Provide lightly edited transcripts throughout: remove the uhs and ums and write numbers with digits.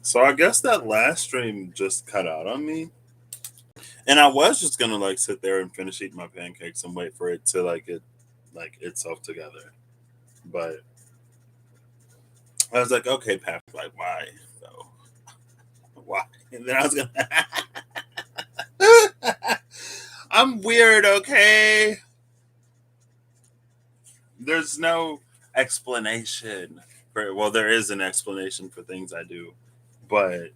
So I guess that last stream just cut out on me. And I was just gonna like sit there and finish eating my pancakes and wait for it to like get like itself together. But I was like, okay, Pat, like why though? Why? And then I was gonna I'm weird, okay? There's no explanation for well, there is an explanation for things I do, but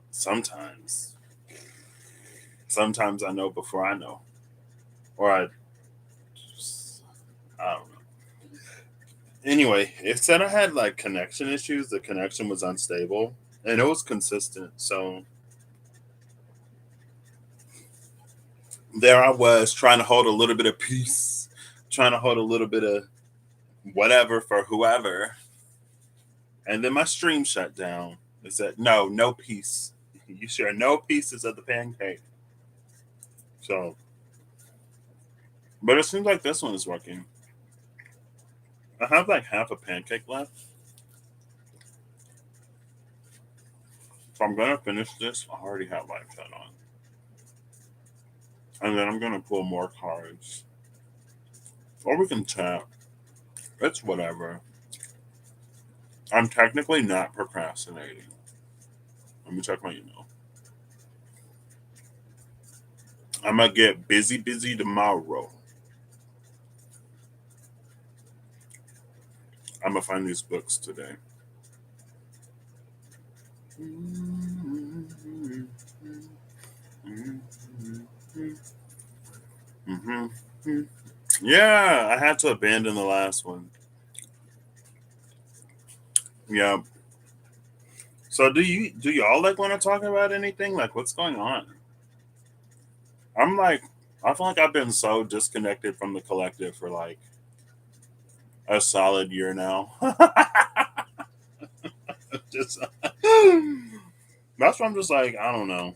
sometimes sometimes I know before I know. Or I don't know. Anyway, it said I had like connection issues. The connection was unstable and it was consistent. So there I was trying to hold a little bit of peace, trying to hold a little bit of whatever for whoever. And then my stream shut down. It said, no, no peace. You share no pieces of the pancake. So, but it seems like this one is working. I have like half a pancake left. So I'm going to finish this. I already have light shut on. And then I'm going to pull more cards. Or we can tap. It's whatever. I'm technically not procrastinating. Let me check my email. I'm going to get busy tomorrow. I'm going to find these books today. Yeah, I had to abandon the last one. Yeah. So do y'all like want to talk about anything? Like what's going on? I'm like I feel like I've been so disconnected from the collective for like a solid year now. Just that's why I'm just like, I don't know.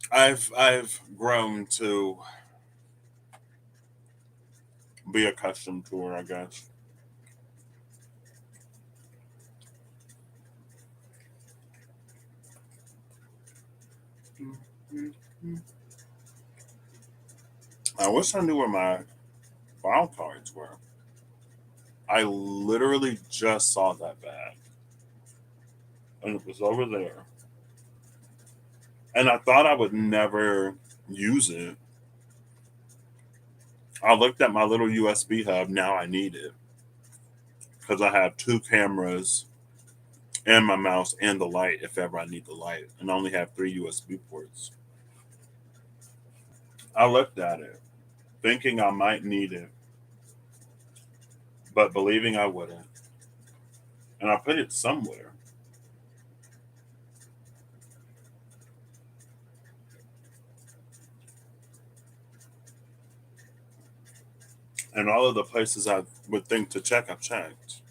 I've grown to be accustomed to her, I guess. I wish I knew where my file cards were. I literally just saw that bag. And it was over there. And I thought I would never use it. I looked at my little USB hub. Now I need it because I have two cameras and my mouse and the light if ever I need the light. And I only have three USB ports. I looked at it thinking I might need it, but believing I wouldn't. And I put it somewhere. And all of the places I would think to check, I've checked.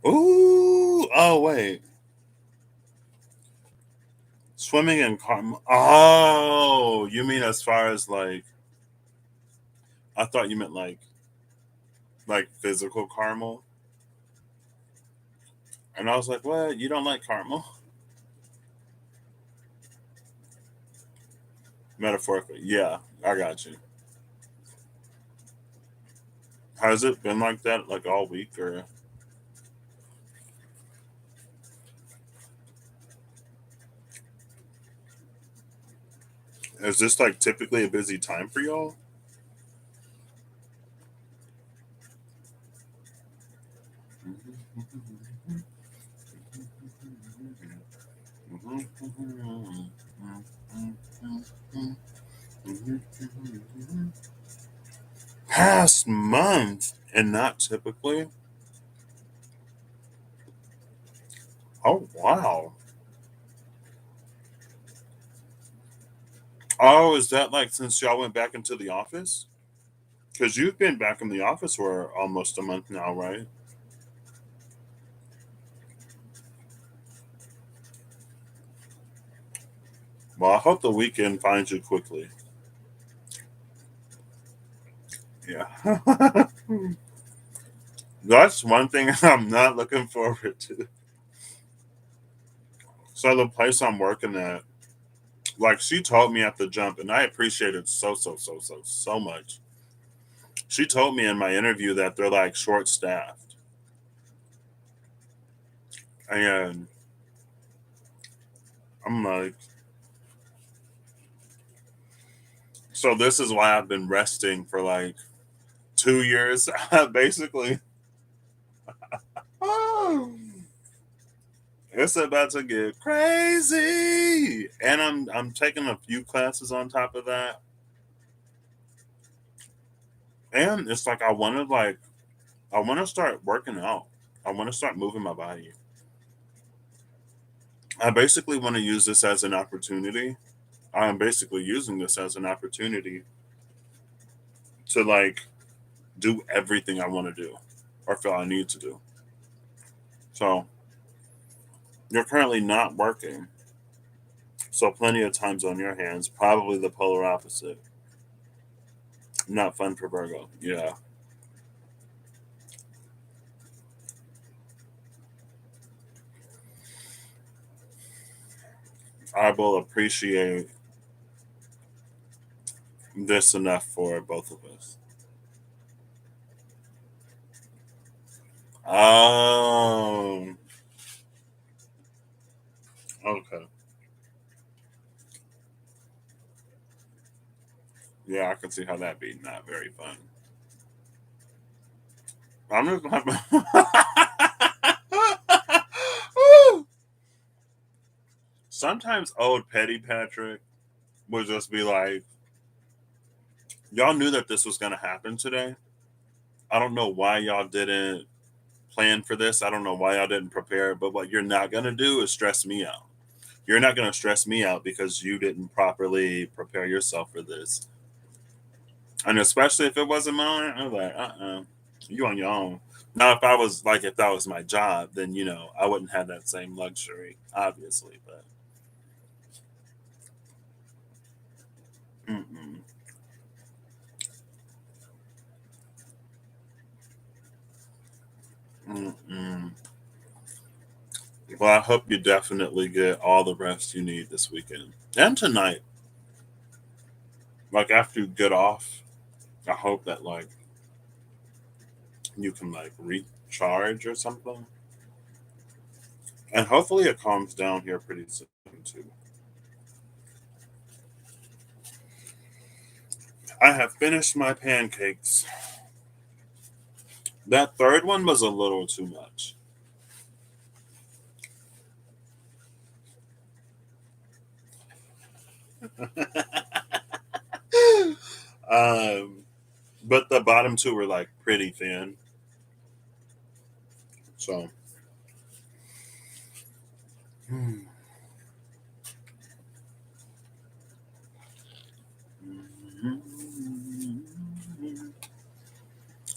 Ooh, oh, wait. Swimming in caramel. Oh, you mean as far as like, I thought you meant like physical caramel. And I was like, what? You don't like caramel? Metaphorically. Yeah, I got you. Has it been like that like all week or is this like typically a busy time for y'all? Past month and not typically. Oh wow. Oh, is that like since y'all went back into the office? Because you've been back in the office for almost a month now, right? Well, I hope the weekend finds you quickly. Yeah. That's one thing I'm not looking forward to. So the place I'm working at, like she told me at the jump, and I appreciate it so much. She told me in my interview that they're like short staffed. And I'm like, so this is why I've been resting for like 2 years, basically. Oh, it's about to get crazy. And I'm taking a few classes on top of that. And it's like I want to start working out. I want to start moving my body. I basically want to use this as an opportunity. I'm basically using this as an opportunity to like do everything I want to do or feel I need to do. So you're currently not working. So plenty of times on your hands, probably the polar opposite. Not fun for Virgo. Yeah. I will appreciate this enough for both of us. Um, okay. Yeah, I can see how that be not very fun. I'm just Woo! Sometimes old petty Patrick would just be like, y'all knew that this was going to happen today. I don't know why y'all didn't plan for this. I don't know why y'all didn't prepare, but what you're not going to do is stress me out. You're not going to stress me out because you didn't properly prepare yourself for this. And especially if it wasn't mine, I was like, you on your own. Now, if that was my job, then, I wouldn't have that same luxury, obviously, but mm-mm, mm-mm. Well, I hope you definitely get all the rest you need this weekend and tonight. Like, after you get off, I hope that, like, you can, like, recharge or something. And hopefully it calms down here pretty soon, too. I have finished my pancakes. That third one was a little too much. um, but the bottom two were like pretty thin. So,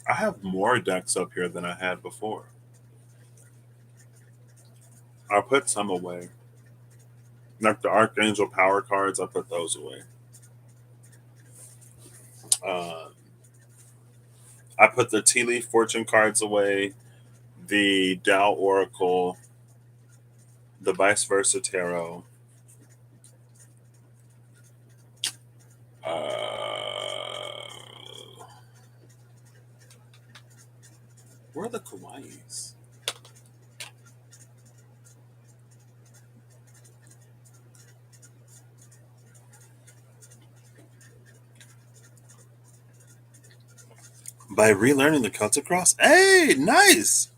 I have more decks up here than I had before. I put some away. Like the Archangel Power cards, I put those away. Uh, I put the Tea Leaf Fortune cards away, the Tao Oracle, the Vice Versa Tarot. Uh, where are the Kawaiis? By relearning the Celtic Cross. Hey, nice.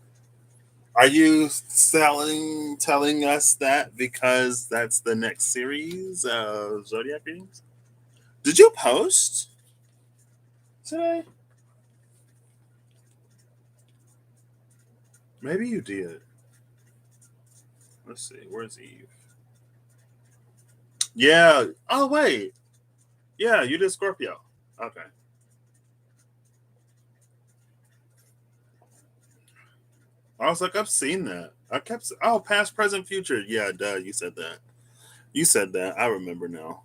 Are you telling us that because that's the next series of Zodiac readings? Did you post today? Maybe you did. Let's see. Where's Eve? Yeah. Oh wait. Yeah, you did Scorpio. Okay. I was like, I've seen that. Oh, past, present, future. Yeah, duh. You said that. You said that. I remember now.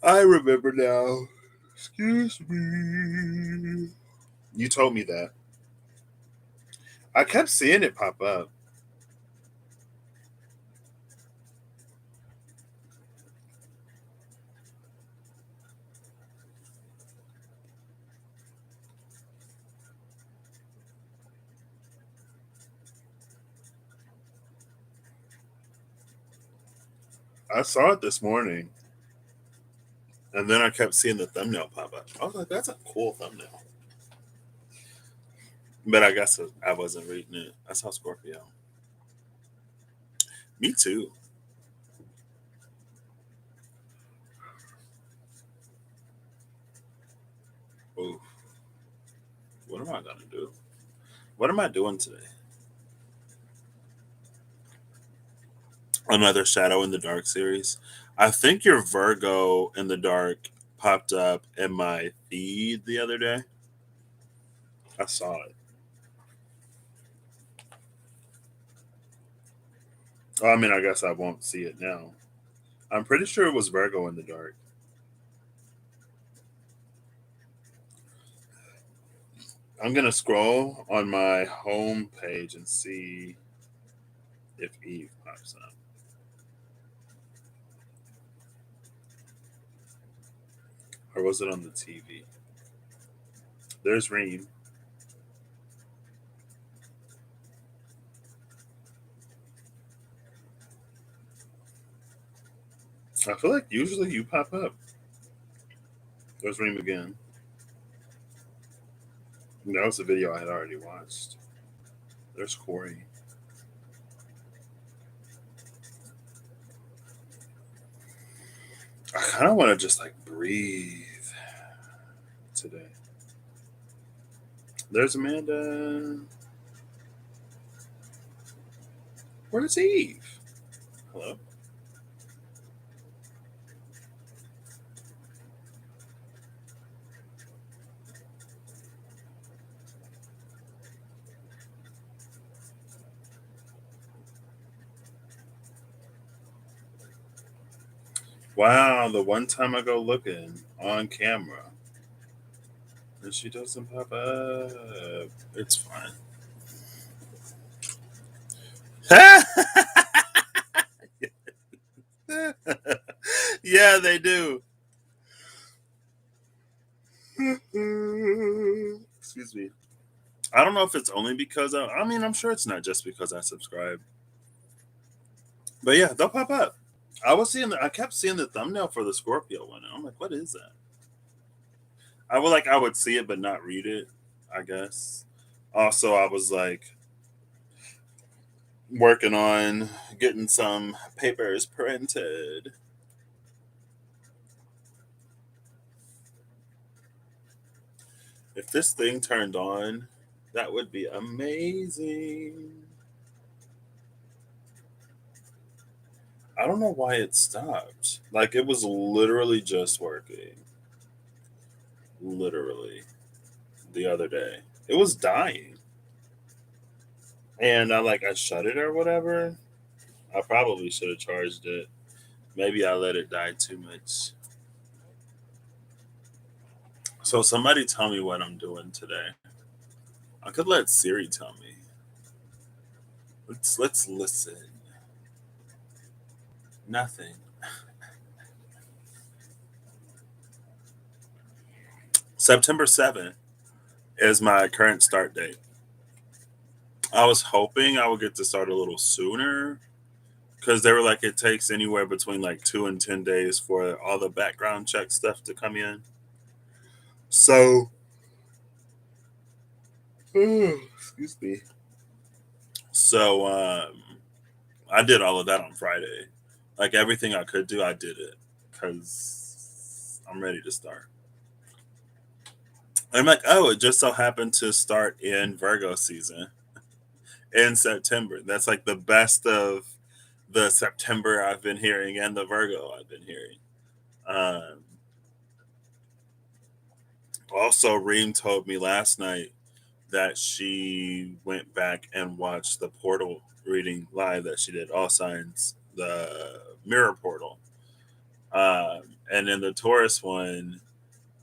I remember now. Excuse me. You told me that. I kept seeing it pop up. I saw it this morning, and then I kept seeing the thumbnail pop up. I was like, "That's a cool thumbnail," but I guess I wasn't reading it. I saw Scorpio. Me too. Ooh, what am I gonna do? What am I doing today? Another Shadow in the Dark series. I think your Virgo in the Dark popped up in my feed the other day. I saw it. Oh, I mean, I guess I won't see it now. I'm pretty sure it was Virgo in the Dark. I'm gonna scroll on my home page and see if Eve pops up. Or was it on the TV? There's Reem. I feel like usually you pop up. There's Reem again. That was a video I had already watched. There's Corey. I kind of want to just like breathe today. There's Amanda. Where's Eve? Hello. Wow, the one time I go looking on camera and she doesn't pop up. It's fine. Yeah, they do. Excuse me. I don't know if it's only because I mean, I'm sure it's not just because I subscribe. But yeah, they'll pop up. I kept seeing the thumbnail for the Scorpio one. And I'm like, what is that? I would see it but not read it, I guess. Also, I was like working on getting some papers printed. If this thing turned on, that would be amazing. I don't know why it stopped. Like it was literally just working. Literally the other day. It was dying. And I shut it or whatever. I probably should have charged it. Maybe I let it die too much. So somebody tell me what I'm doing today. I could let Siri tell me. Let's listen. Nothing. September 7th is my current start date. I was hoping I would get to start a little sooner because they were like it takes anywhere between like 2 and 10 days for all the background check stuff to come in. So, excuse me. So, I did all of that on Friday. Like everything I could do, I did it because I'm ready to start. I'm like, oh, it just so happened to start in Virgo season in September. That's like the best of the September I've been hearing and the Virgo I've been hearing. Um, Also, Reem told me last night that she went back and watched the Portal reading live that she did, All Signs, the Mirror Portal. And in the Taurus one,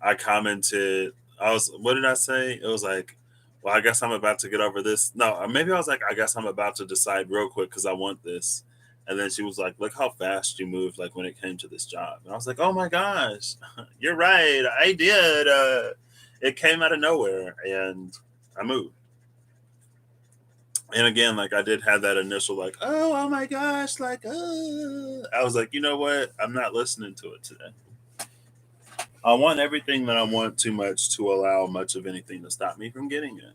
I commented, what did I say? It was like, well, I guess I'm about to get over this. No, maybe I was like, I guess I'm about to decide real quick because I want this. And then she was like, look how fast you moved, like when it came to this job. And I was like, oh my gosh, you're right. I did. It came out of nowhere and I moved. And again, like I did have that initial, like, oh my gosh, like, I was like, you know what? I'm not listening to it today. I want everything that I want too much to allow much of anything to stop me from getting it,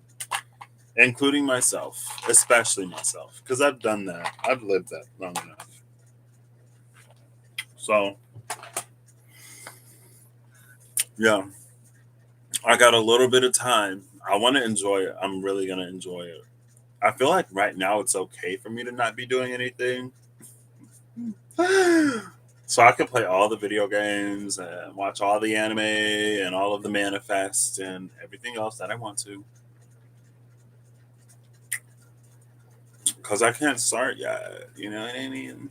including myself, especially myself, because I've done that. I've lived that long enough. So, yeah, I got a little bit of time. I want to enjoy it. I'm really going to enjoy it. I feel like right now it's okay for me to not be doing anything. So I can play all the video games and watch all the anime and all of the manifest and everything else that I want to. Because I can't start yet. You know what I mean?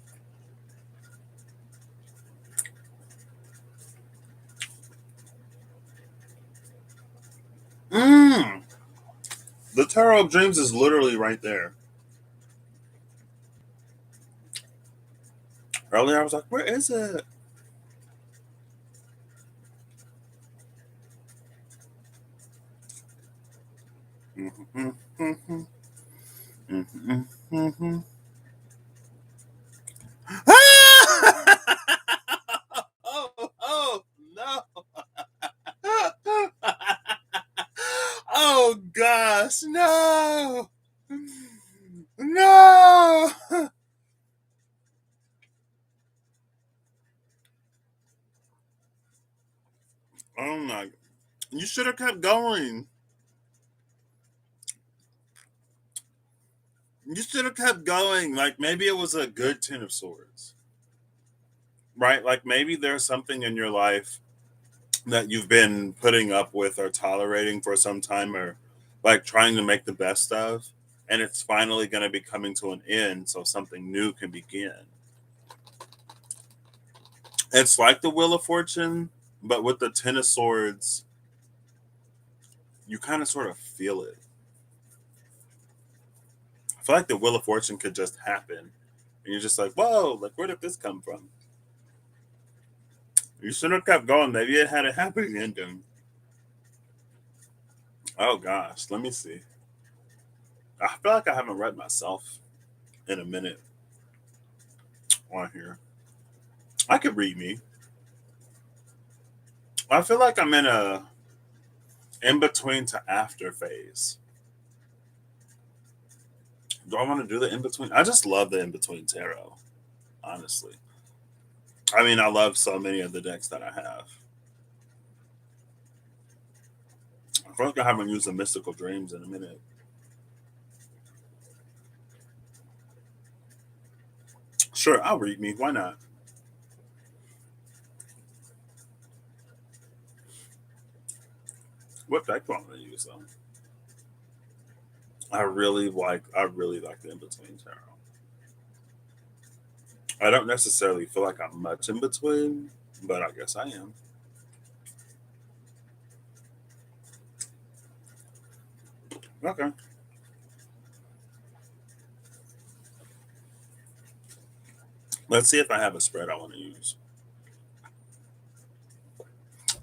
Mm. The Tarot of Dreams is literally right there. Earlier I was like, where is it? Mm-hmm, mm-hmm, mm-hmm, mm-hmm. Oh, no. Oh gosh, no. No. Oh my. You should have kept going. You should have kept going. Like maybe it was a good Ten of Swords. Right? Like maybe there's something in your life that you've been putting up with or tolerating for some time or like trying to make the best of, and it's finally going to be coming to an end so something new can begin. It's like the Wheel of Fortune, but with the Ten of Swords, you kind of sort of feel it. I feel like the Wheel of Fortune could just happen, and you're just like, whoa, like where did this come from? You should have kept going. Maybe it had a happy ending. Oh gosh, let me see. I feel like I haven't read myself in a minute on here. I could read me. I feel like I'm in a in between to after phase. Do I want to do the in between? I just love the in between tarot, honestly. I mean, I love so many of the decks that I have. I feel like I haven't used the mystical dreams in a minute. Sure, I'll read me. Why not? What deck do I want to use though? I really like the in between tarot. I don't necessarily feel like I'm much in between, but I guess I am. Okay. Let's see if I have a spread I want to use.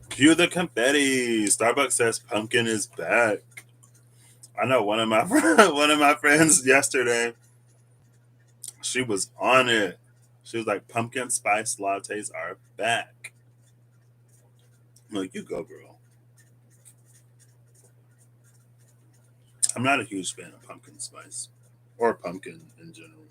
Cue the confetti. Starbucks says pumpkin is back. I know one of my one of my friends yesterday. She was on it. She was like, "Pumpkin spice lattes are back." I'm like, "You go, girl." I'm not a huge fan of pumpkin spice or pumpkin in general.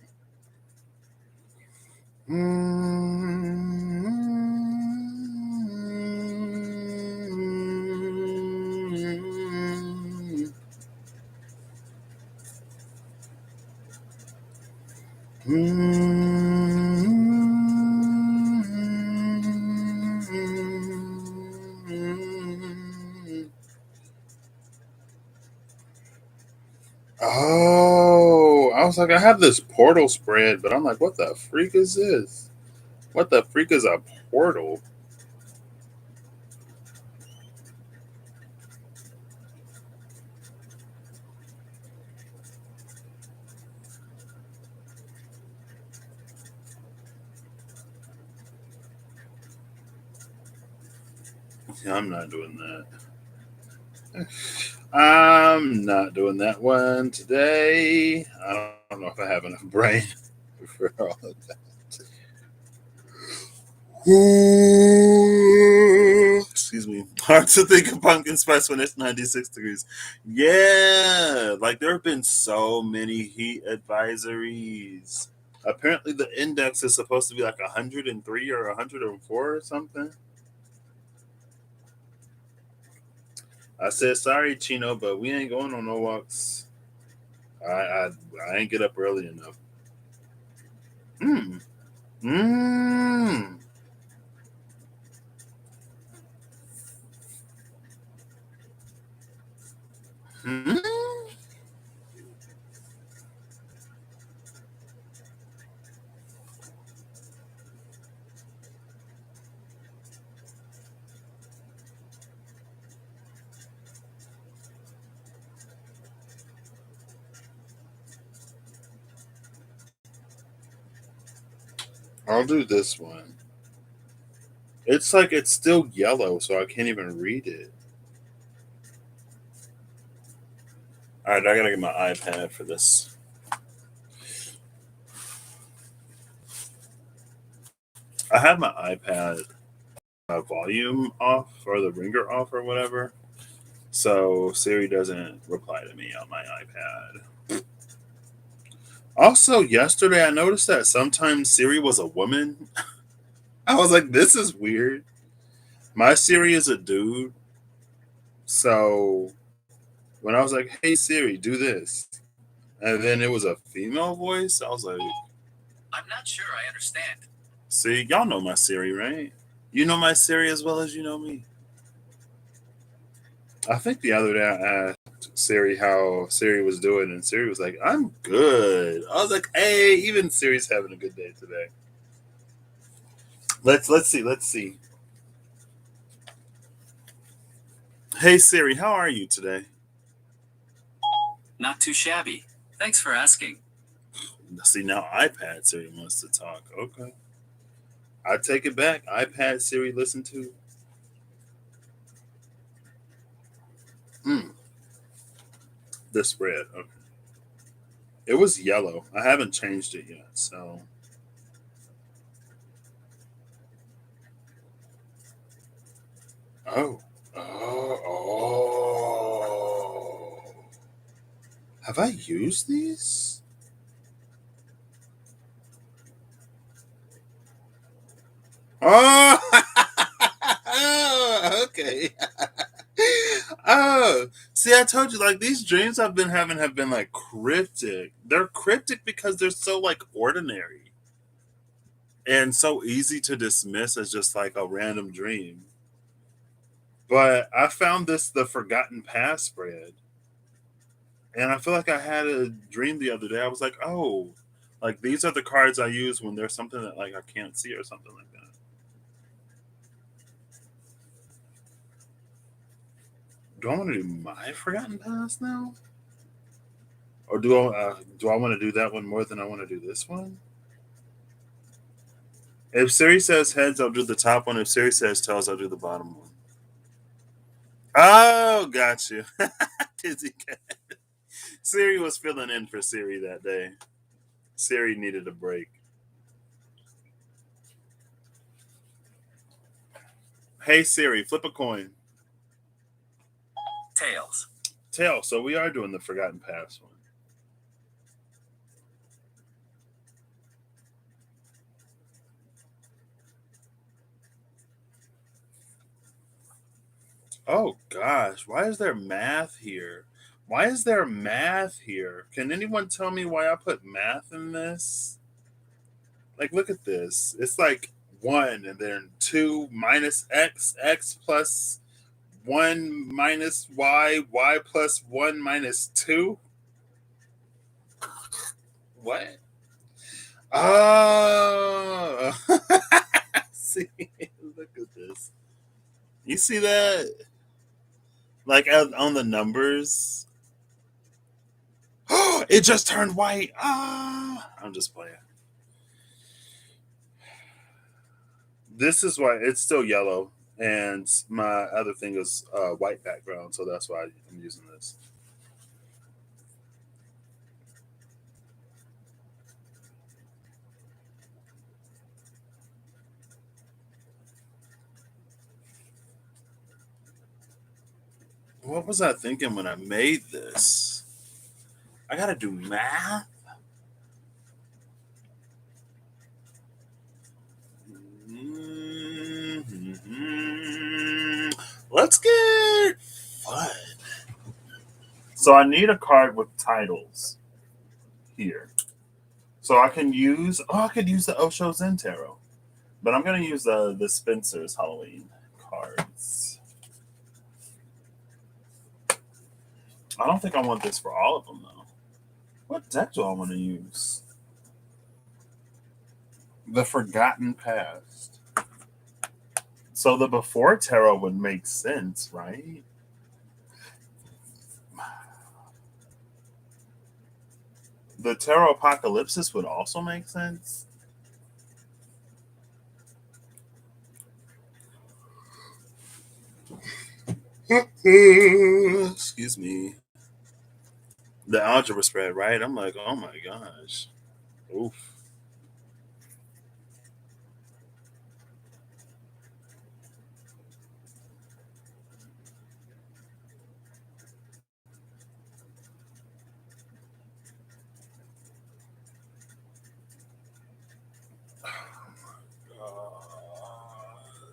Oh, was like, I have this portal spread, but I'm like, what the freak is this? What the freak is a portal? Yeah, I'm not doing that. I'm not doing that one today. I don't know if I have enough brain for all of that. Excuse me. Hard to think of pumpkin spice when it's 96 degrees. Yeah, like there have been so many heat advisories. Apparently, the index is supposed to be like 103 or 104 or something. I said, sorry, Chino, but we ain't going on no walks. I ain't get up early enough. Mm. Mm. Mm. I'll do this one. It's like it's still yellow, so I can't even read it. All right, I gotta get my iPad for this. I have my iPad volume off or the ringer off or whatever, so Siri doesn't reply to me on my iPad. Also, yesterday I noticed that sometimes Siri was a woman. I was like, this is weird. My Siri is a dude, so when I was like, "Hey Siri, do this," and then it was a female voice, I was like, "I'm not sure I understand." See, y'all know my Siri, right? You know my Siri as well as you know me. I think the other day I asked Siri how Siri was doing, and Siri was like, "I'm good." I was like, "Hey, even Siri's having a good day today." Let's see. Hey Siri, how are you today? Not too shabby. Thanks for asking. See, now iPad Siri wants to talk. Okay, I take it back. iPad Siri, listen to. Mm, the spread. Okay, it was yellow. I haven't changed it yet, so. Oh. Oh. Oh. Have I used these? Oh. Oh, okay. Oh, see, I told you, like these dreams I've been having have been like cryptic. They're cryptic because they're so like ordinary and so easy to dismiss as just like a random dream. But I found this the forgotten past spread, and I feel like I had a dream the other day. I was like, oh, like these are the cards I use when there's something that like I can't see or something like that. Do I want to do my forgotten past now, or do I want to do that one more than I want to do this one? If Siri says heads, I'll do the top one. If Siri says tails, I'll do the bottom one. Oh, got you. Dizzy cat. Siri was filling in for Siri that day. Siri needed a break. Hey Siri, flip a coin. Tails. Tail. So we are doing the forgotten past one. Oh gosh, why is there math here? Why is there math here? Can anyone tell me why I put math in this? Like, look at this. It's like one and then two minus x, x plus one minus y, y plus one minus two. What? Oh, see, look at this. You see that? Like on the numbers, it just turned white. Ah, I'm just playing. This is why it's still yellow, and my other thing is white background, so that's why I'm using this. What was I thinking when I made this? I gotta do math. Let's get fun. So I need a card with titles here. So I can use I could use the Osho Zen Tarot. But I'm gonna use the Spencer's Halloween cards. I don't think I want this for all of them though. What deck do I want to use? The Forgotten Past. So the Before Tarot would make sense, right? The Tarot Apocalypsis would also make sense. Excuse me. The algebra spread, right? I'm like, oh my gosh. Oof.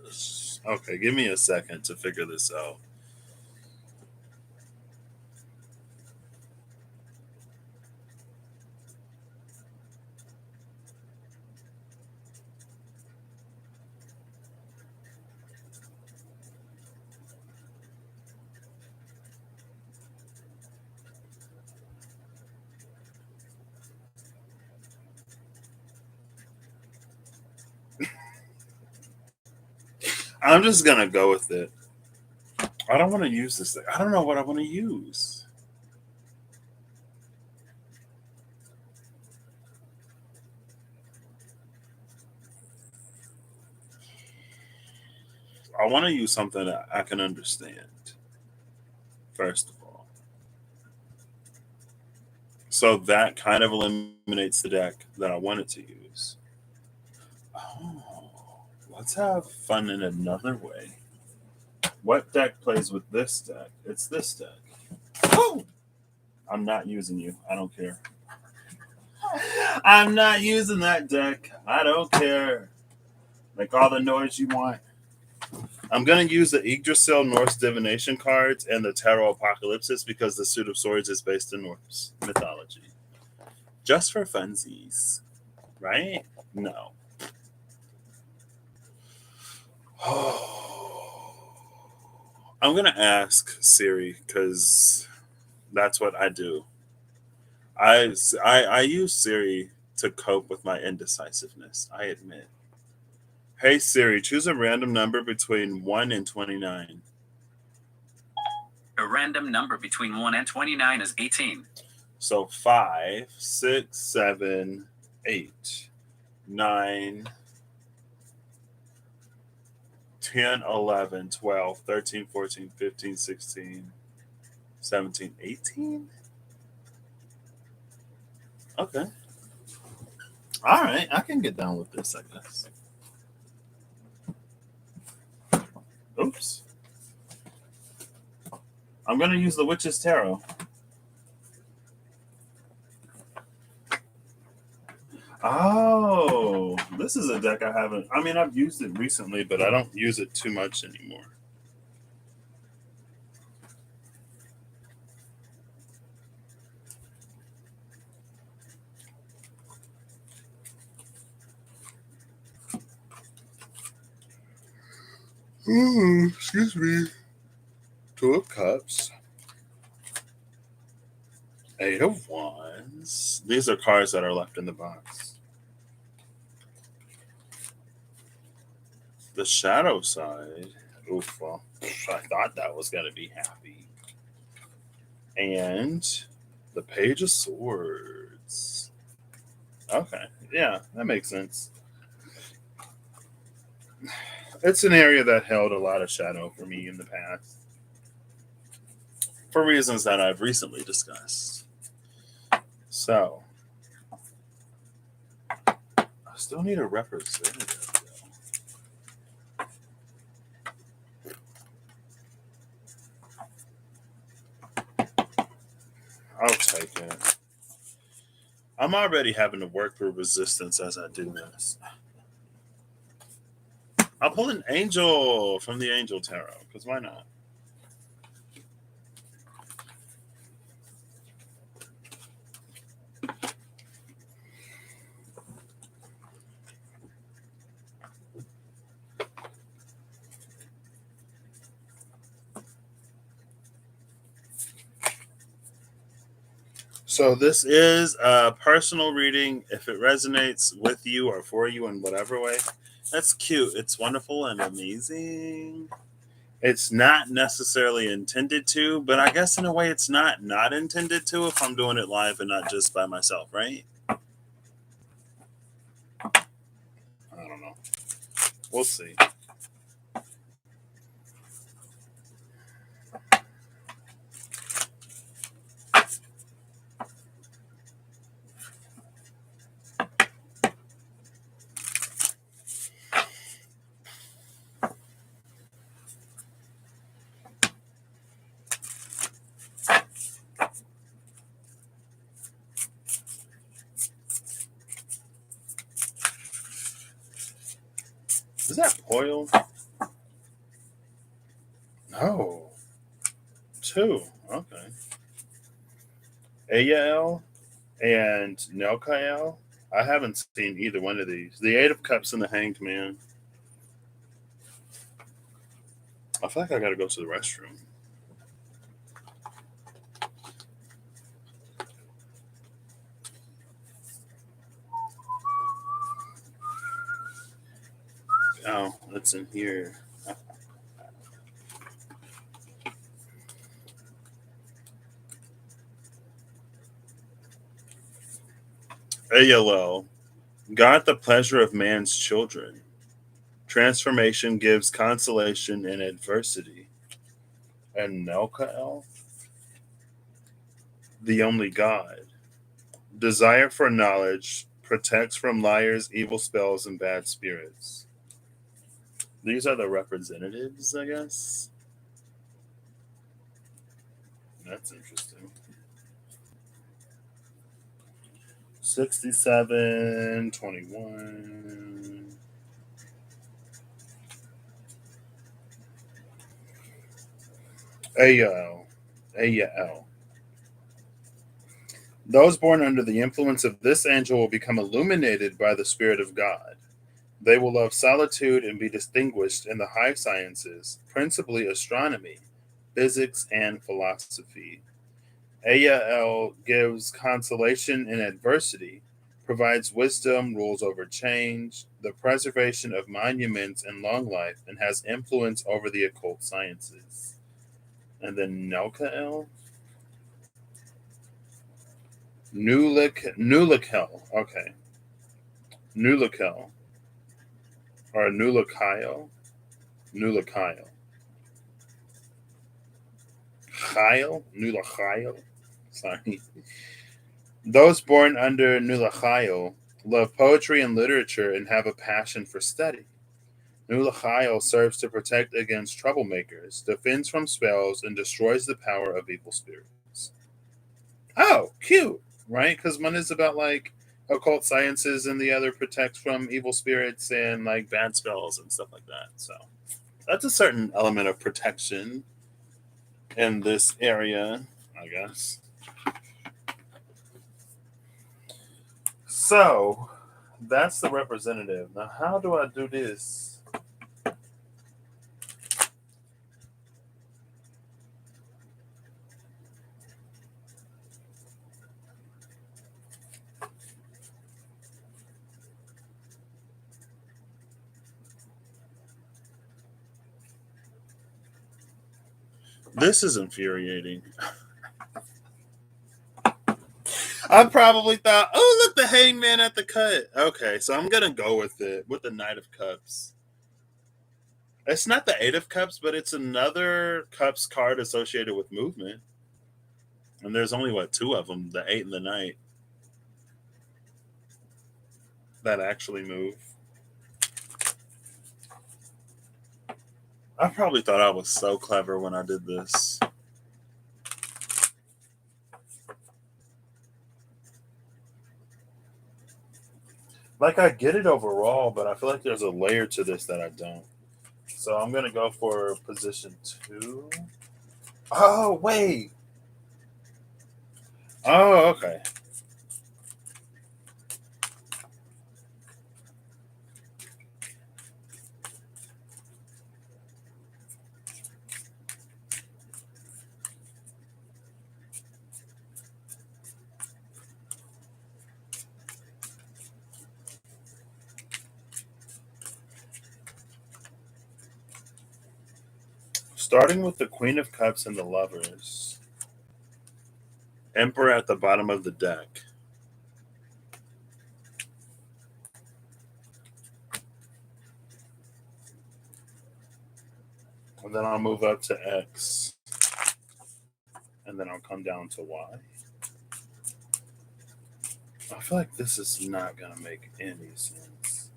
Gosh. Okay, give me a second to figure this out. I'm just gonna go with it. I don't want to use this thing. I don't know what I want to use. I want to use something that I can understand, first of all. So that kind of eliminates the deck that I wanted to use. Oh, let's have fun in another way. What deck plays with this deck? It's this deck. Oh! I'm not using you. I don't care. I'm not using that deck. I don't care. Make all the noise you want. I'm going to use the Yggdrasil Norse divination cards and the Tarot Apocalypsis because the Suit of Swords is based in Norse mythology. Just for funsies, right? No. I'm going to ask Siri because that's what I do. I use Siri to cope with my indecisiveness, I admit. Hey Siri, choose a random number between 1 and 29. A random number between 1 and 29 is 18. So 5, 6, 7, 8, 9, 10, 11, 12, 13, 14, 15, 16, 17, 18? Okay. All right, I can get down with this, I guess. Oops. I'm going to use the Witch's Tarot. Oh, this is a deck I haven't. I mean, I've used it recently, but I don't use it too much anymore. Excuse me. Two of Cups. Eight of Wands. These are cards that are left in the box. The shadow side. Oof, well, I thought that was going to be happy. And the Page of Swords. Okay, yeah, that makes sense. It's an area that held a lot of shadow for me in the past, for reasons that I've recently discussed. So, I still need a representative, though. I'll take it. I'm already having to work through resistance as I do this. I'll pull an angel from the Angel Tarot, because why not? So this is a personal reading. If it resonates with you or for you in whatever way, that's cute. It's wonderful and amazing. It's not necessarily intended to, but I guess in a way it's not intended to if I'm doing it live and not just by myself, right? I don't know. We'll see. Is that Poil? No. Two. Okay. Ayael and Nelkael. I haven't seen either one of these. The Eight of Cups and the Hanged Man. I feel like I gotta go to the restroom. Oh, it's in here. ALL. God, the pleasure of man's children. Transformation gives consolation in adversity. And Nelkael. The only God. Desire for knowledge protects from liars, evil spells, and bad spirits. These are the representatives, I guess. That's interesting. 67, 21. Ayo. Ayael. Those born under the influence of this angel will become illuminated by the Spirit of God. They will love solitude and be distinguished in the high sciences, principally astronomy, physics, and philosophy. Ayael gives consolation in adversity, provides wisdom, rules over change, the preservation of monuments, and long life, and has influence over the occult sciences. And then Nelkael? Nulikel. Okay. Nulikel. Or Nulakayo. Nulakayo. Chayo? Nulachayo? Sorry. Those born under Nulachayo love poetry and literature and have a passion for study. Nulachayo serves to protect against troublemakers, defends from spells, and destroys the power of evil spirits. Oh, cute, right? Because one is about like occult sciences and the other protects from evil spirits and like bad spells and stuff like that. So that's a certain element of protection in this area, I guess. So that's the representative. Now, how do I do this? This is infuriating. I probably thought, oh, look, the hangman at the cut. Okay, so I'm going to go with it, with the Knight of Cups. It's not the Eight of Cups, but it's another Cups card associated with movement. And there's only, what, two of them, the Eight and the Knight, that actually move. I probably thought I was so clever when I did this. Like, I get it overall, but I feel like there's a layer to this that I don't. So I'm going to go for position 2. Oh, wait. Oh, okay. Starting with the Queen of Cups and the Lovers. Emperor at the bottom of the deck. And then I'll move up to X. And then I'll come down to Y. I feel like this is not going to make any sense.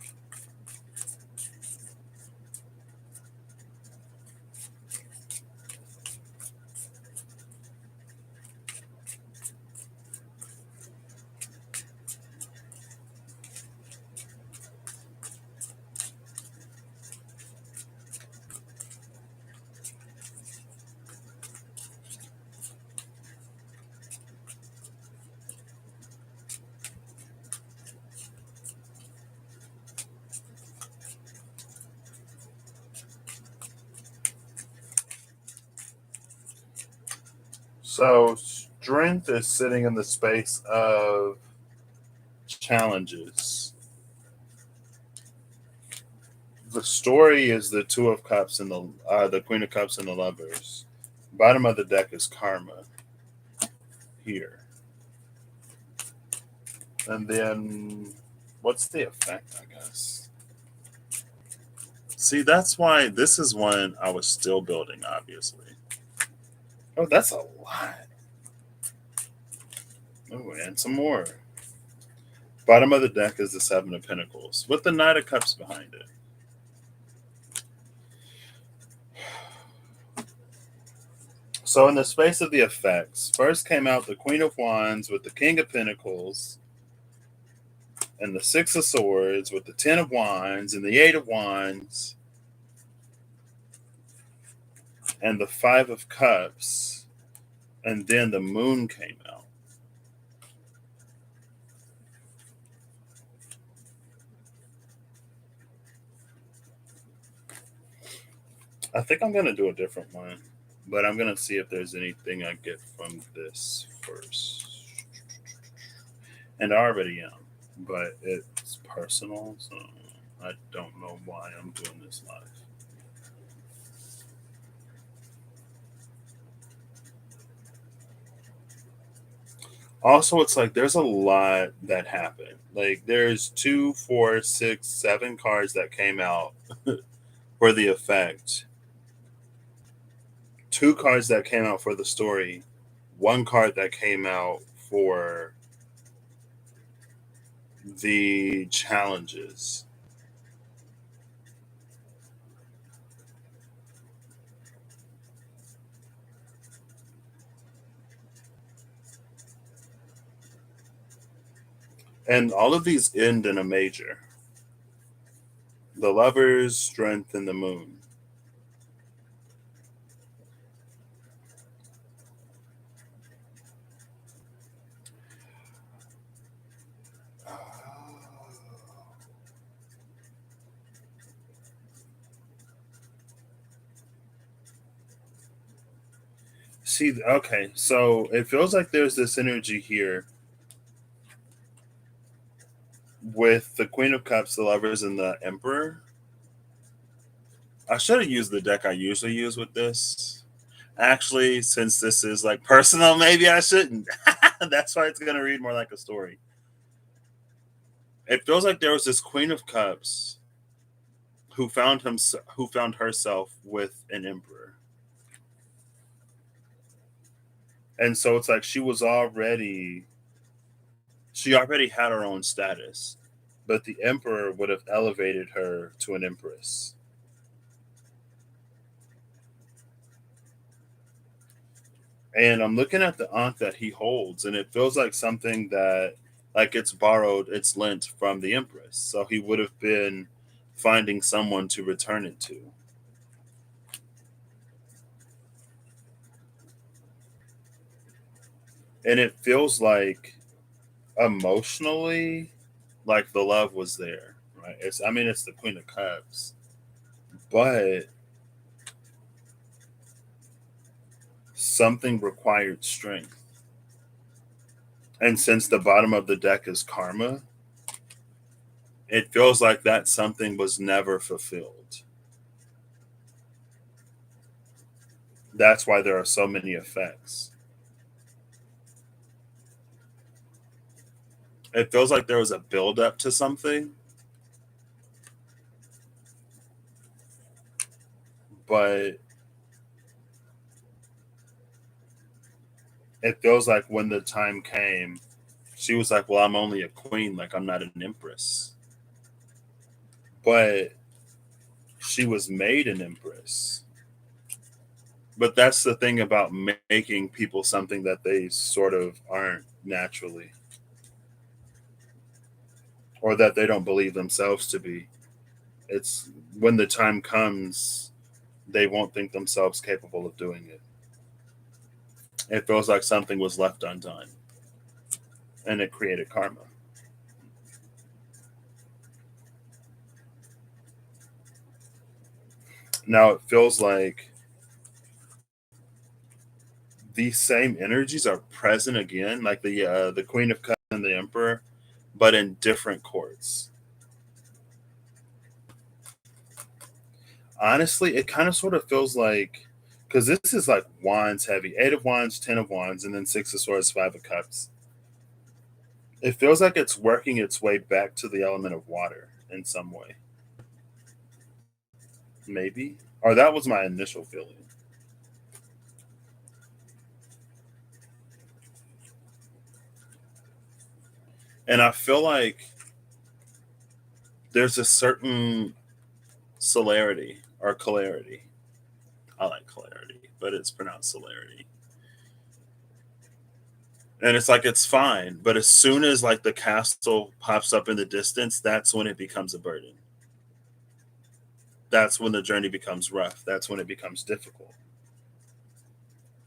So strength is sitting in the space of challenges. The story is the Two of Cups and the Queen of Cups and the Lovers. Bottom of the deck is Karma. Here. And then what's the effect, I guess? See, that's why this is one I was still building, obviously. Oh, that's a lot. Oh, and some more. Bottom of the deck is the Seven of Pentacles with the Knight of Cups behind it. So in the space of the effects, first came out the Queen of Wands with the King of Pentacles and the Six of Swords with the Ten of Wands and the Eight of Wands and the Five of Cups, and then the Moon came out. I think I'm going to do a different one, but I'm going to see if there's anything I get from this first. And I already am, but it's personal, so I don't know why I'm doing this live. Also, it's like there's a lot that happened. Like there's 2, 4, 6, 7 cards that came out for the effect. 2 cards that came out for the story. 1 card that came out for the challenges. And all of these end in a major. The Lovers, Strength, and the Moon. See, okay, so it feels like there's this energy here with the Queen of Cups, the Lovers, and the Emperor. I should have used the deck I usually use with this, Actually, since this is like personal, maybe I shouldn't. That's why it's gonna read more like a story. It feels like there was this Queen of Cups who found herself with an emperor. And so it's like she already had her own status, but the emperor would have elevated her to an empress. And I'm looking at the ankh that he holds, and it feels like something that like it's borrowed, it's lent from the empress. So he would have been finding someone to return it to. And it feels like emotionally like the love was there, right? It's the Queen of Cups, but something required strength. And since the bottom of the deck is karma, it feels like that something was never fulfilled. That's why there are so many effects. It feels like there was a build up to something, but it feels like when the time came, she was like, well, I'm only a queen, like I'm not an empress. But she was made an empress. But that's the thing about making people something that they sort of aren't naturally, or that they don't believe themselves to be. It's when the time comes, they won't think themselves capable of doing it. It feels like something was left undone and it created karma. Now it feels like these same energies are present again, like the Queen of Cups and the Emperor, but in different courts. Honestly, it kind of sort of feels like because this is like wands heavy, 8 of Wands, 10 of Wands, and then 6 of Swords, 5 of Cups. It feels like it's working its way back to the element of water in some way, maybe, or that was my initial feeling. And I feel like there's a certain celerity or clarity. I like clarity, but it's pronounced celerity. And it's like it's fine, but as soon as like the castle pops up in the distance, that's when it becomes a burden. That's when the journey becomes rough. That's when it becomes difficult.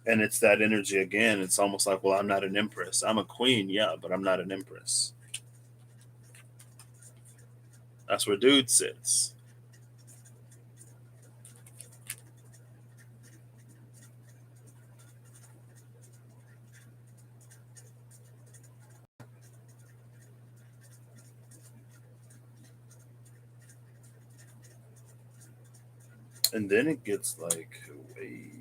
And it's that energy again. It's almost like, well, I'm not an empress. I'm a queen, yeah, but I'm not an empress. That's where dude sits. And then it gets like, wait.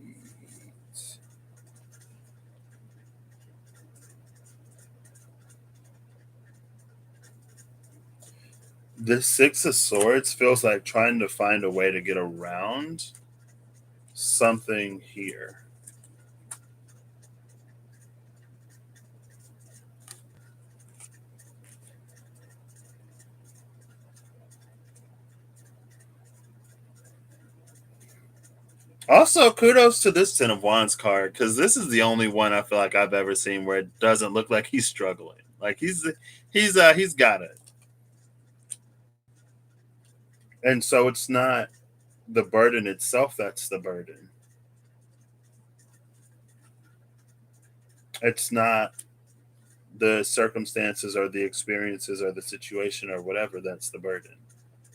The 6 of Swords feels like trying to find a way to get around something here. Also, kudos to this 10 of Wands card because this is the only one I feel like I've ever seen where it doesn't look like he's struggling. Like he's got it, and so it's not the burden itself that's the burden. It's not the circumstances or the experiences or the situation or whatever that's the burden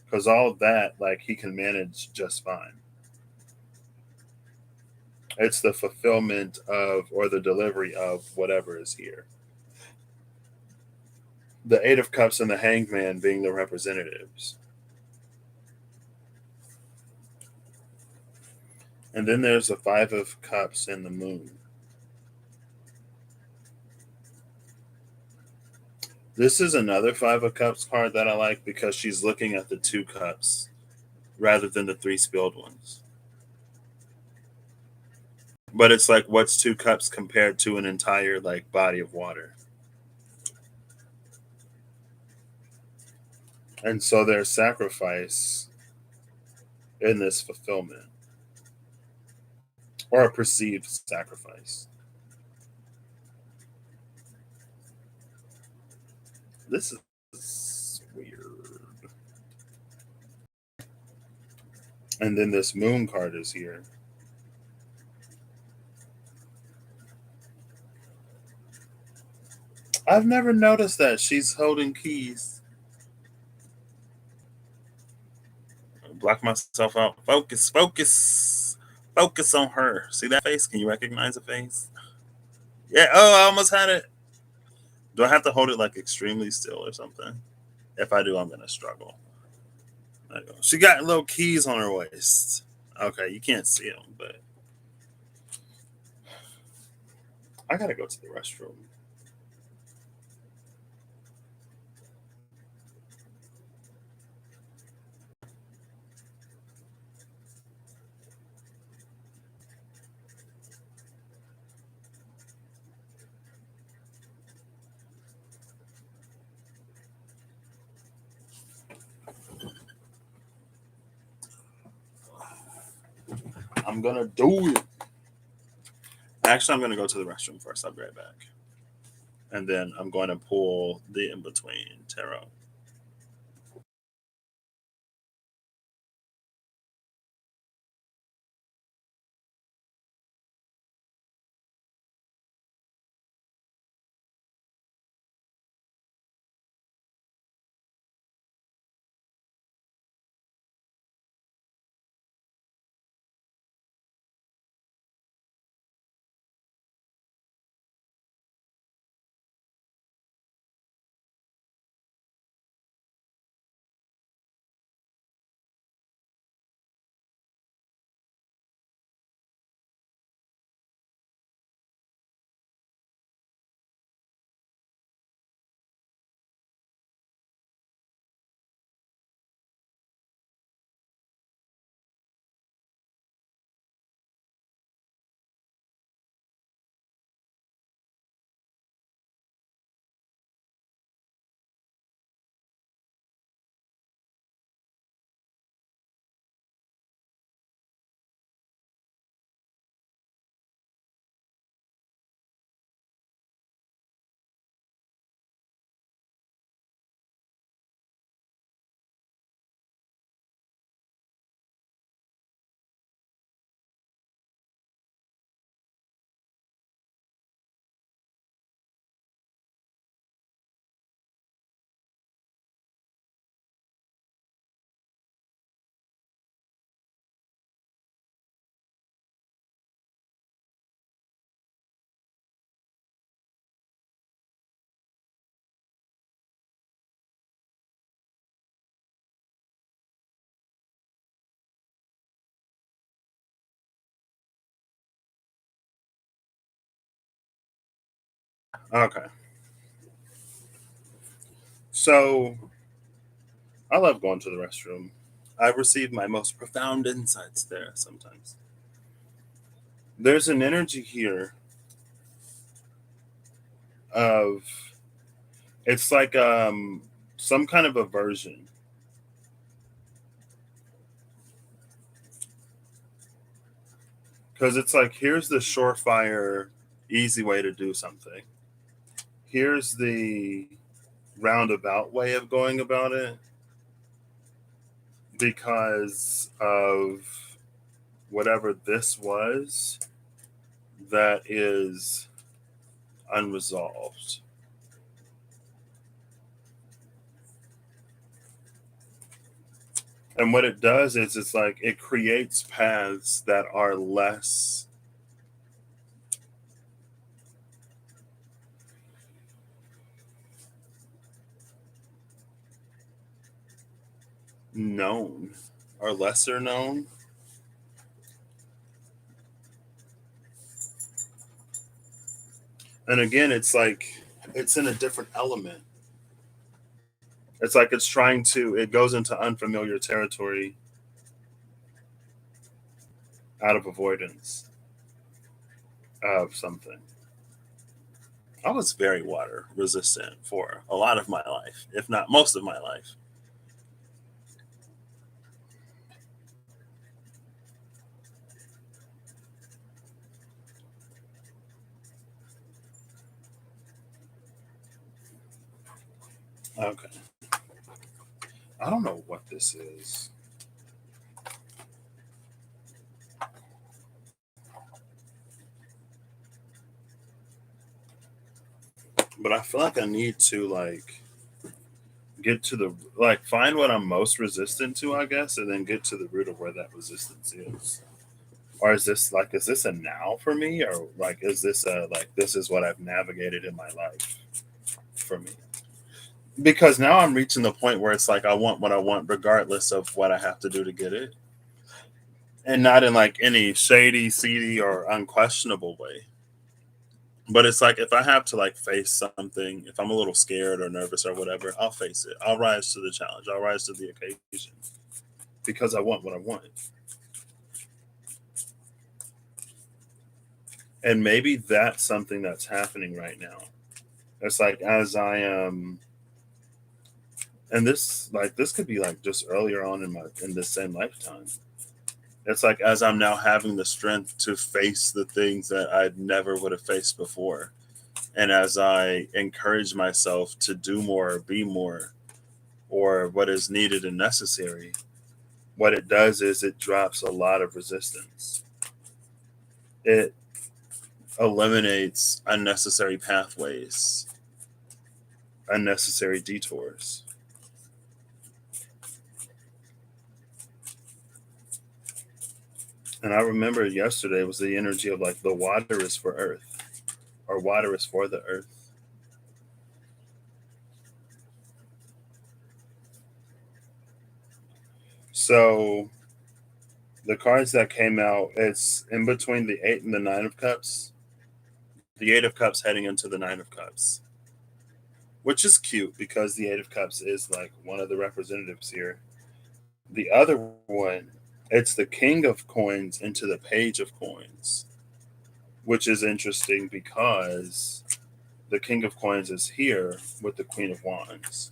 because all of that like he can manage just fine. It's the fulfillment of or the delivery of whatever is here. The 8 of Cups and the Hangman being the representatives. And then there's the Five of Cups and the Moon. This is another Five of Cups card that I like because she's looking at the two cups rather than the three spilled ones. But it's like, what's two cups compared to an entire like body of water? And so there's sacrifice in this fulfillment, or a perceived sacrifice. This is weird. And then this Moon card is here. I've never noticed that she's holding keys. Block myself out. Focus, focus, focus on her. See that face? Can you recognize the face? Yeah. Oh, I almost had it. Do I have to hold it like extremely still or something? If I do, I'm gonna struggle. There you go. She got little keys on her waist. Okay, you can't see them, but I gotta go to the restroom. I'm gonna do it. Actually, I'm gonna go to the restroom first. I'll be right back. And then I'm going to pull the in between tarot. Okay. So I love going to the restroom. I've received my most profound insights there sometimes. There's an energy here of, it's like some kind of aversion. Because it's like, here's the surefire, easy way to do something. Here's the roundabout way of going about it because of whatever this was that is unresolved. And what it does is it's like it creates paths that are less known or lesser known. And again, it's like it's in a different element. It's like it's trying to, it goes into unfamiliar territory out of avoidance of something. I was very water resistant for a lot of my life, if not most of my life. Okay. I don't know what this is, but I feel like I need to like get to the, like, find what I'm most resistant to, I guess, and then get to the root of where that resistance is. Or is this like, is this a now for me, or like is this a like this is what I've navigated in my life for me? Because now I'm reaching the point where it's like I want what I want regardless of what I have to do to get it, and not in like any shady, seedy, or unquestionable way. But it's like if I have to like face something, if I'm a little scared or nervous or whatever, I'll face it. I'll rise to the challenge. I'll rise to the occasion because I want what I want. And maybe that's something that's happening right now. It's like as I am, and this like this could be like just earlier on in this same lifetime. It's like as I'm now having the strength to face the things that I never would have faced before, and as I encourage myself to do more, be more, or what is needed and necessary, what it does is it drops a lot of resistance. It eliminates unnecessary pathways, unnecessary detours. And I remember yesterday was the energy of like the water is for earth, or water is for the earth. So the cards that came out, it's in between the 8 and the 9 of cups. The 8 of cups heading into the 9 of cups, which is cute because the 8 of cups is like one of the representatives here. The other one, it's the king of coins into the page of coins, which is interesting because the king of coins is here with the queen of wands.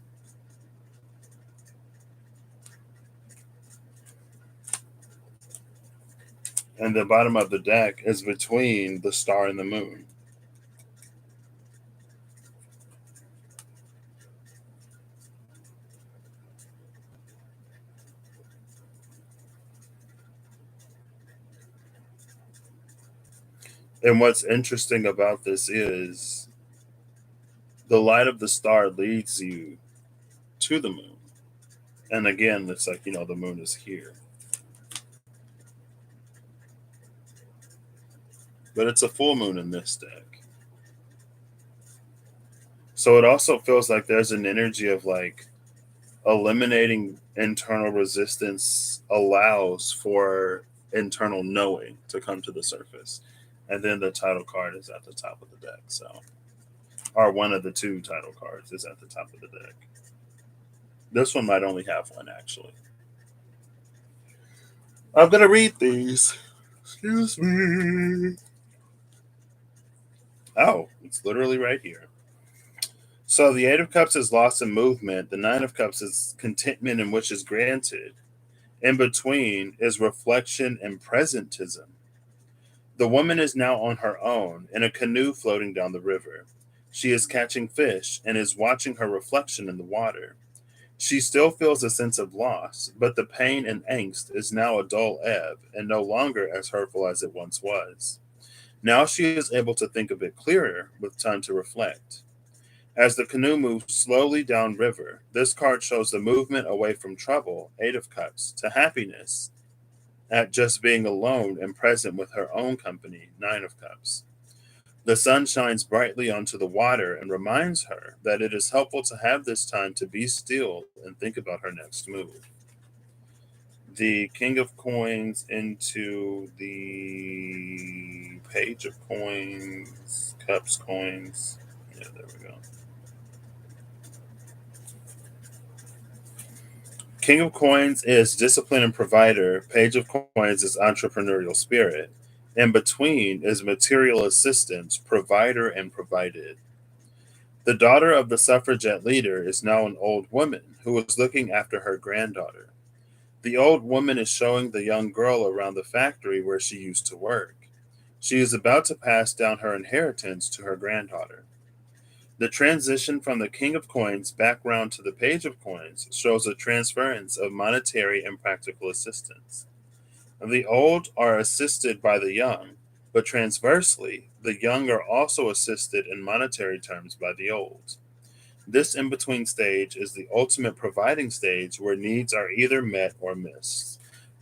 And the bottom of the deck is between the star and the moon. And what's interesting about this is the light of the star leads you to the moon. And again, it's like, the moon is here. But it's a full moon in this deck. So it also feels like there's an energy of like eliminating internal resistance allows for internal knowing to come to the surface. And then the title card is at the top of the deck. So, or one of the two title cards is at the top of the deck. This one might only have one, actually. I'm going to read these. Excuse me. Oh, it's literally right here. So the 8 of cups is loss and movement. The 9 of cups is contentment in which is granted. In between is reflection and presentism. The woman is now on her own in a canoe floating down the river. She is catching fish and is watching her reflection in the water. She still feels a sense of loss, but the pain and angst is now a dull ebb and no longer as hurtful as it once was. Now she is able to think a bit clearer with time to reflect. As the canoe moves slowly downriver, this card shows the movement away from trouble, 8 of cups, to happiness at just being alone and present with her own company, 9 of cups. The sun shines brightly onto the water and reminds her that it is helpful to have this time to be still and think about her next move. the King of Coins into the Page of Coins, Cups, Coins. Yeah, there we go. King of Coins is discipline and provider. Page of Coins is entrepreneurial spirit. In between is material assistance, provider and provided. The daughter of the suffragette leader is now an old woman who is looking after her granddaughter. The old woman is showing the young girl around the factory where she used to work. She is about to pass down her inheritance to her granddaughter. The transition from the King of Coins back round to the Page of Coins shows a transference of monetary and practical assistance. The old are assisted by the young, but transversely, the young are also assisted in monetary terms by the old. This in between stage is the ultimate providing stage where needs are either met or missed.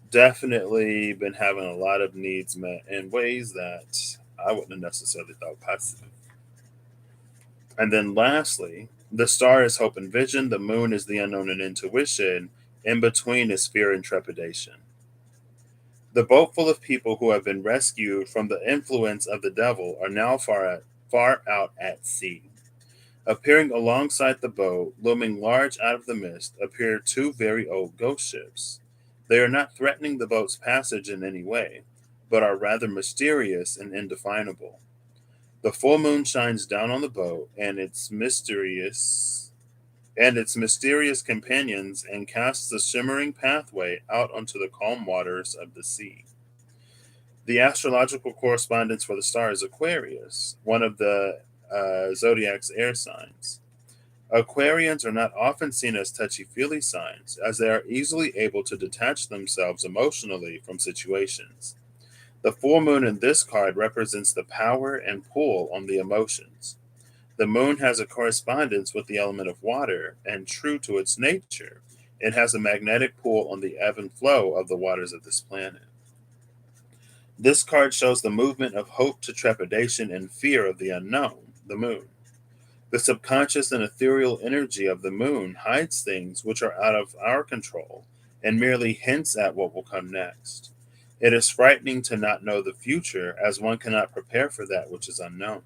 Definitely been having a lot of needs met in ways that I wouldn't have necessarily thought possible. And then lastly, the star is hope and vision, the moon is the unknown and intuition, in between is fear and trepidation. The boat full of people who have been rescued from the influence of the devil are now far out at sea. Appearing alongside the boat, looming large out of the mist, appear two very old ghost ships. They are not threatening the boat's passage in any way, but are rather mysterious and indefinable. The full moon shines down on the boat and its mysterious companions and casts a shimmering pathway out onto the calm waters of the sea. The astrological correspondence for the star is Aquarius, one of the zodiac's air signs. Aquarians are not often seen as touchy feely signs, as they are easily able to detach themselves emotionally from situations. The full moon in this card represents the power and pull on the emotions. The moon has a correspondence with the element of water, and true to its nature, it has a magnetic pull on the ebb and flow of the waters of this planet. This card shows the movement of hope to trepidation and fear of the unknown, the moon. The subconscious and ethereal energy of the moon hides things which are out of our control and merely hints at what will come next. It is frightening to not know the future, as one cannot prepare for that which is unknown.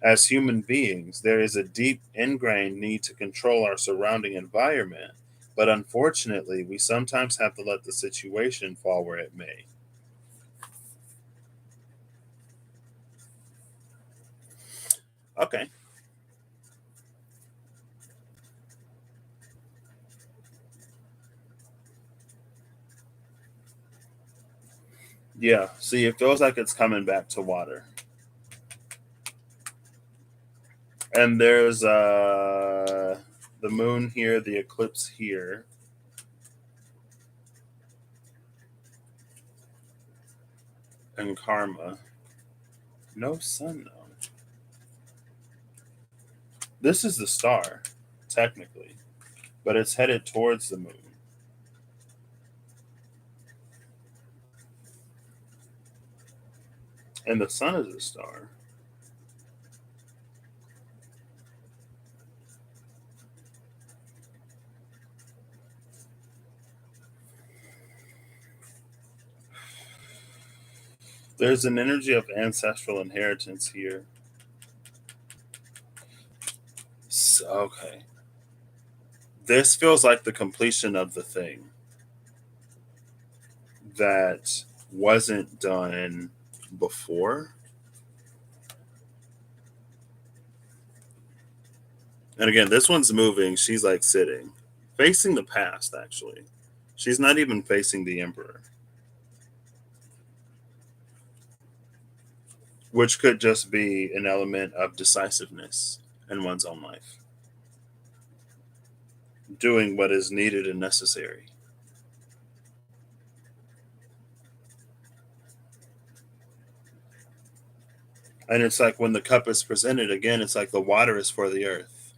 As human beings, there is a deep ingrained need to control our surrounding environment, but unfortunately, we sometimes have to let the situation fall where it may. Okay. Yeah, see, it feels like it's coming back to water. And there's the moon here, the eclipse here. And karma. No sun though. This is the star, technically, but it's headed towards the moon. And the sun is a star. There's an energy of ancestral inheritance here. So, okay. This feels like the completion of the thing that wasn't done before. And again, this one's moving. She's like sitting, facing the past, actually. She's not even facing the emperor, which could just be an element of decisiveness in one's own life, doing what is needed and necessary. And it's like when the cup is presented again, it's like the water is for the earth.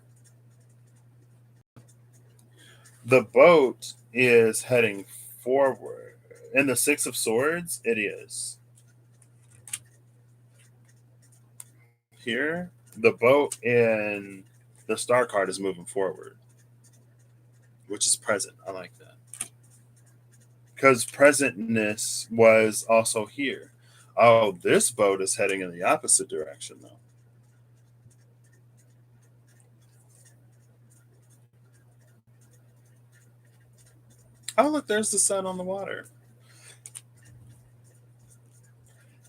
The boat is heading forward. In the Six of Swords, it is. Here, the boat in the star card is moving forward, which is present. I like that. because presentness was also here. Oh, this boat is heading in the opposite direction, though. Oh, look, there's the sun on the water.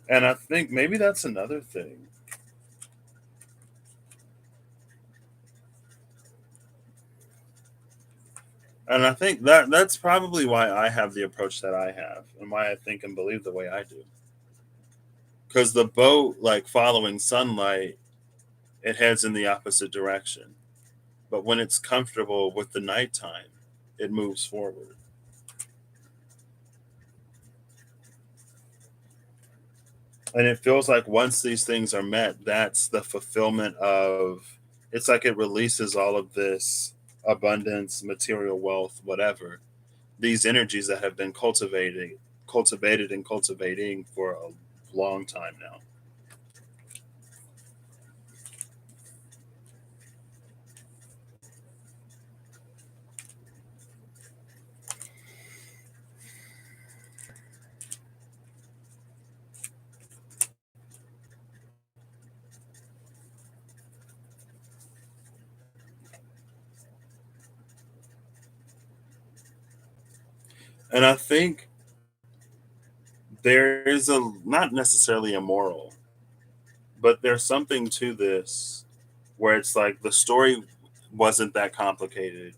And I think maybe that's another thing. And I think that's probably why I have the approach that I have and why I think and believe the way I do. Because the boat, like following sunlight, it heads in the opposite direction. But when it's comfortable with the nighttime, it moves forward. And it feels like once these things are met, that's the fulfillment of it's like it releases all of this abundance, material wealth, whatever, these energies that have been cultivated and cultivating for a long time now. And I think there is a not necessarily a moral, but there's something to this where it's like the story wasn't that complicated.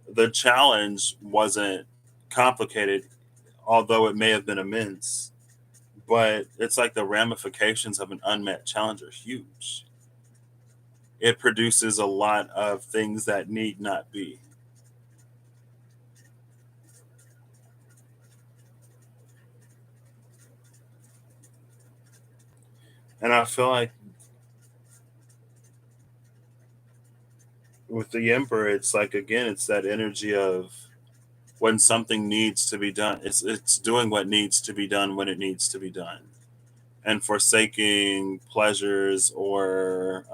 The challenge wasn't complicated, although it may have been immense. But it's like the ramifications of an unmet challenge are huge. It produces a lot of things that need not be. And I feel like with the Emperor, it's like again, it's that energy of when something needs to be done. It's doing what needs to be done when it needs to be done, and forsaking pleasures or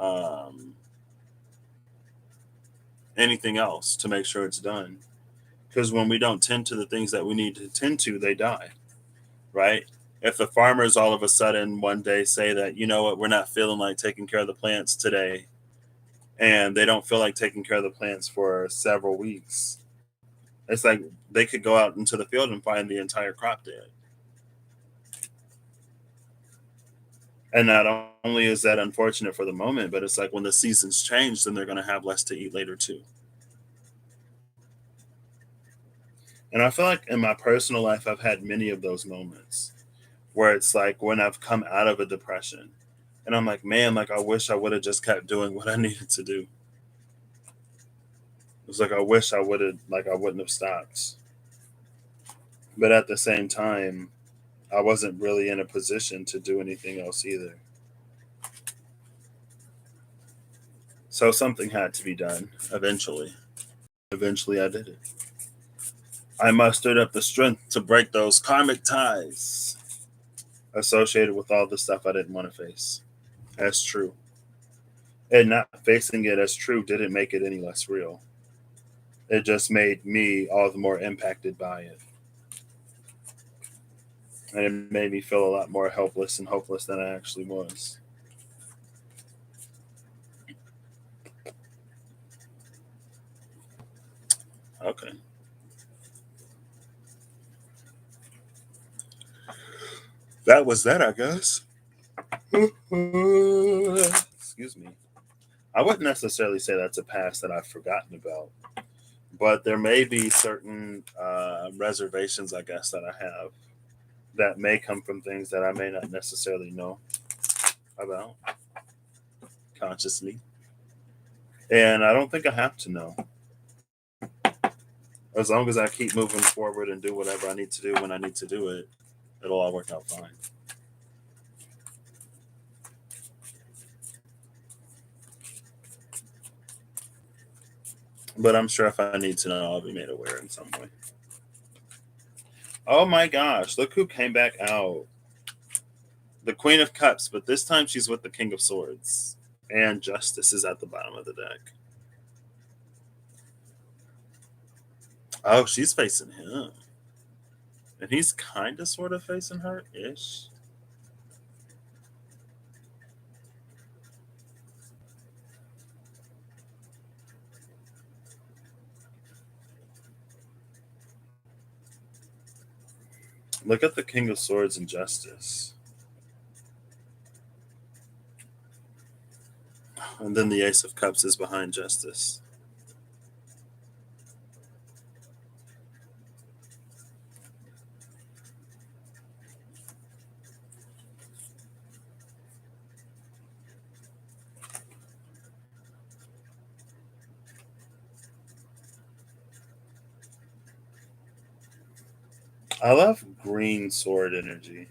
anything else to make sure it's done. Because when we don't tend to the things that we need to tend to, they die, right? If the farmers all of a sudden one day say that, you know what, we're not feeling like taking care of the plants today, and they don't feel like taking care of the plants for several weeks, it's like they could go out into the field and find the entire crop dead. And not only is that unfortunate for the moment, but it's like when the seasons change, then they're going to have less to eat later too. And I feel like in my personal life, I've had many of those moments where it's like when I've come out of a depression and I'm like, man, like I wish I would have just kept doing what I needed to do. It's like I wish I would have, like I wouldn't have stopped. But at the same time, I wasn't really in a position to do anything else either. So something had to be done eventually. Eventually, I did it. I mustered up the strength to break those karmic ties associated with all the stuff I didn't want to face as true. And not facing it as true didn't make it any less real. It just made me all the more impacted by it. And it made me feel a lot more helpless and hopeless than I actually was. Okay. That was that, I guess. Excuse me. I wouldn't necessarily say that's a past that I've forgotten about, but there may be certain reservations, I guess, that I have that may come from things that I may not necessarily know about consciously. And I don't think I have to know. As long as I keep moving forward and do whatever I need to do when I need to do it, it'll all work out fine. But I'm sure if I need to know, I'll be made aware in some way. Oh my gosh, look who came back out. The Queen of Cups, but this time she's with the King of Swords. And Justice is at the bottom of the deck. Oh, she's facing him. And he's kind of sort of facing her ish. Look at the King of Swords and Justice. And then the Ace of Cups is behind Justice. I love green sword energy.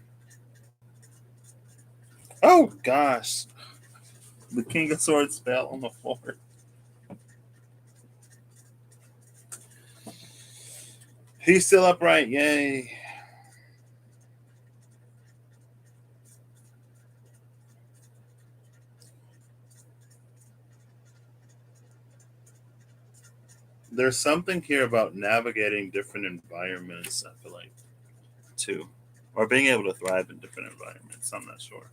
Oh gosh. The King of Swords fell on the floor. He's still upright. Yay. There's something here about navigating different environments, I feel like, too. Or being able to thrive in different environments. I'm not sure.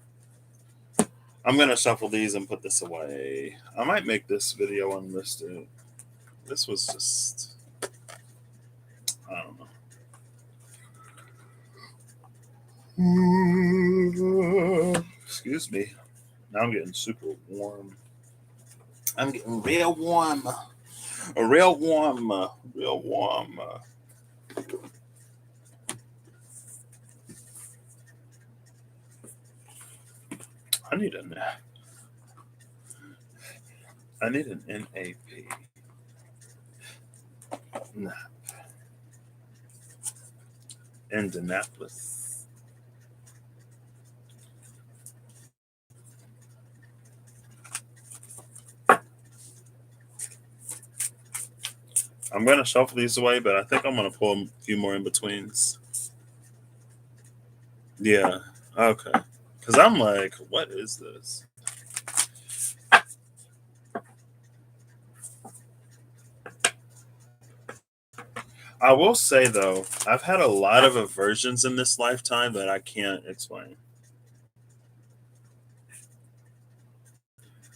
I'm going to shuffle these and put this away. I might make this video unlisted. This was just, I don't know. Excuse me. Now I'm getting super warm. I'm getting real warm. Real warm. Real warm. I need a nap. I need an NAP. Nap. Indianapolis. I'm going to shuffle these away, but I think I'm going to pull a few more in betweens. Yeah. Okay. Because I'm like, what is this? I will say, though, I've had a lot of aversions in this lifetime that I can't explain.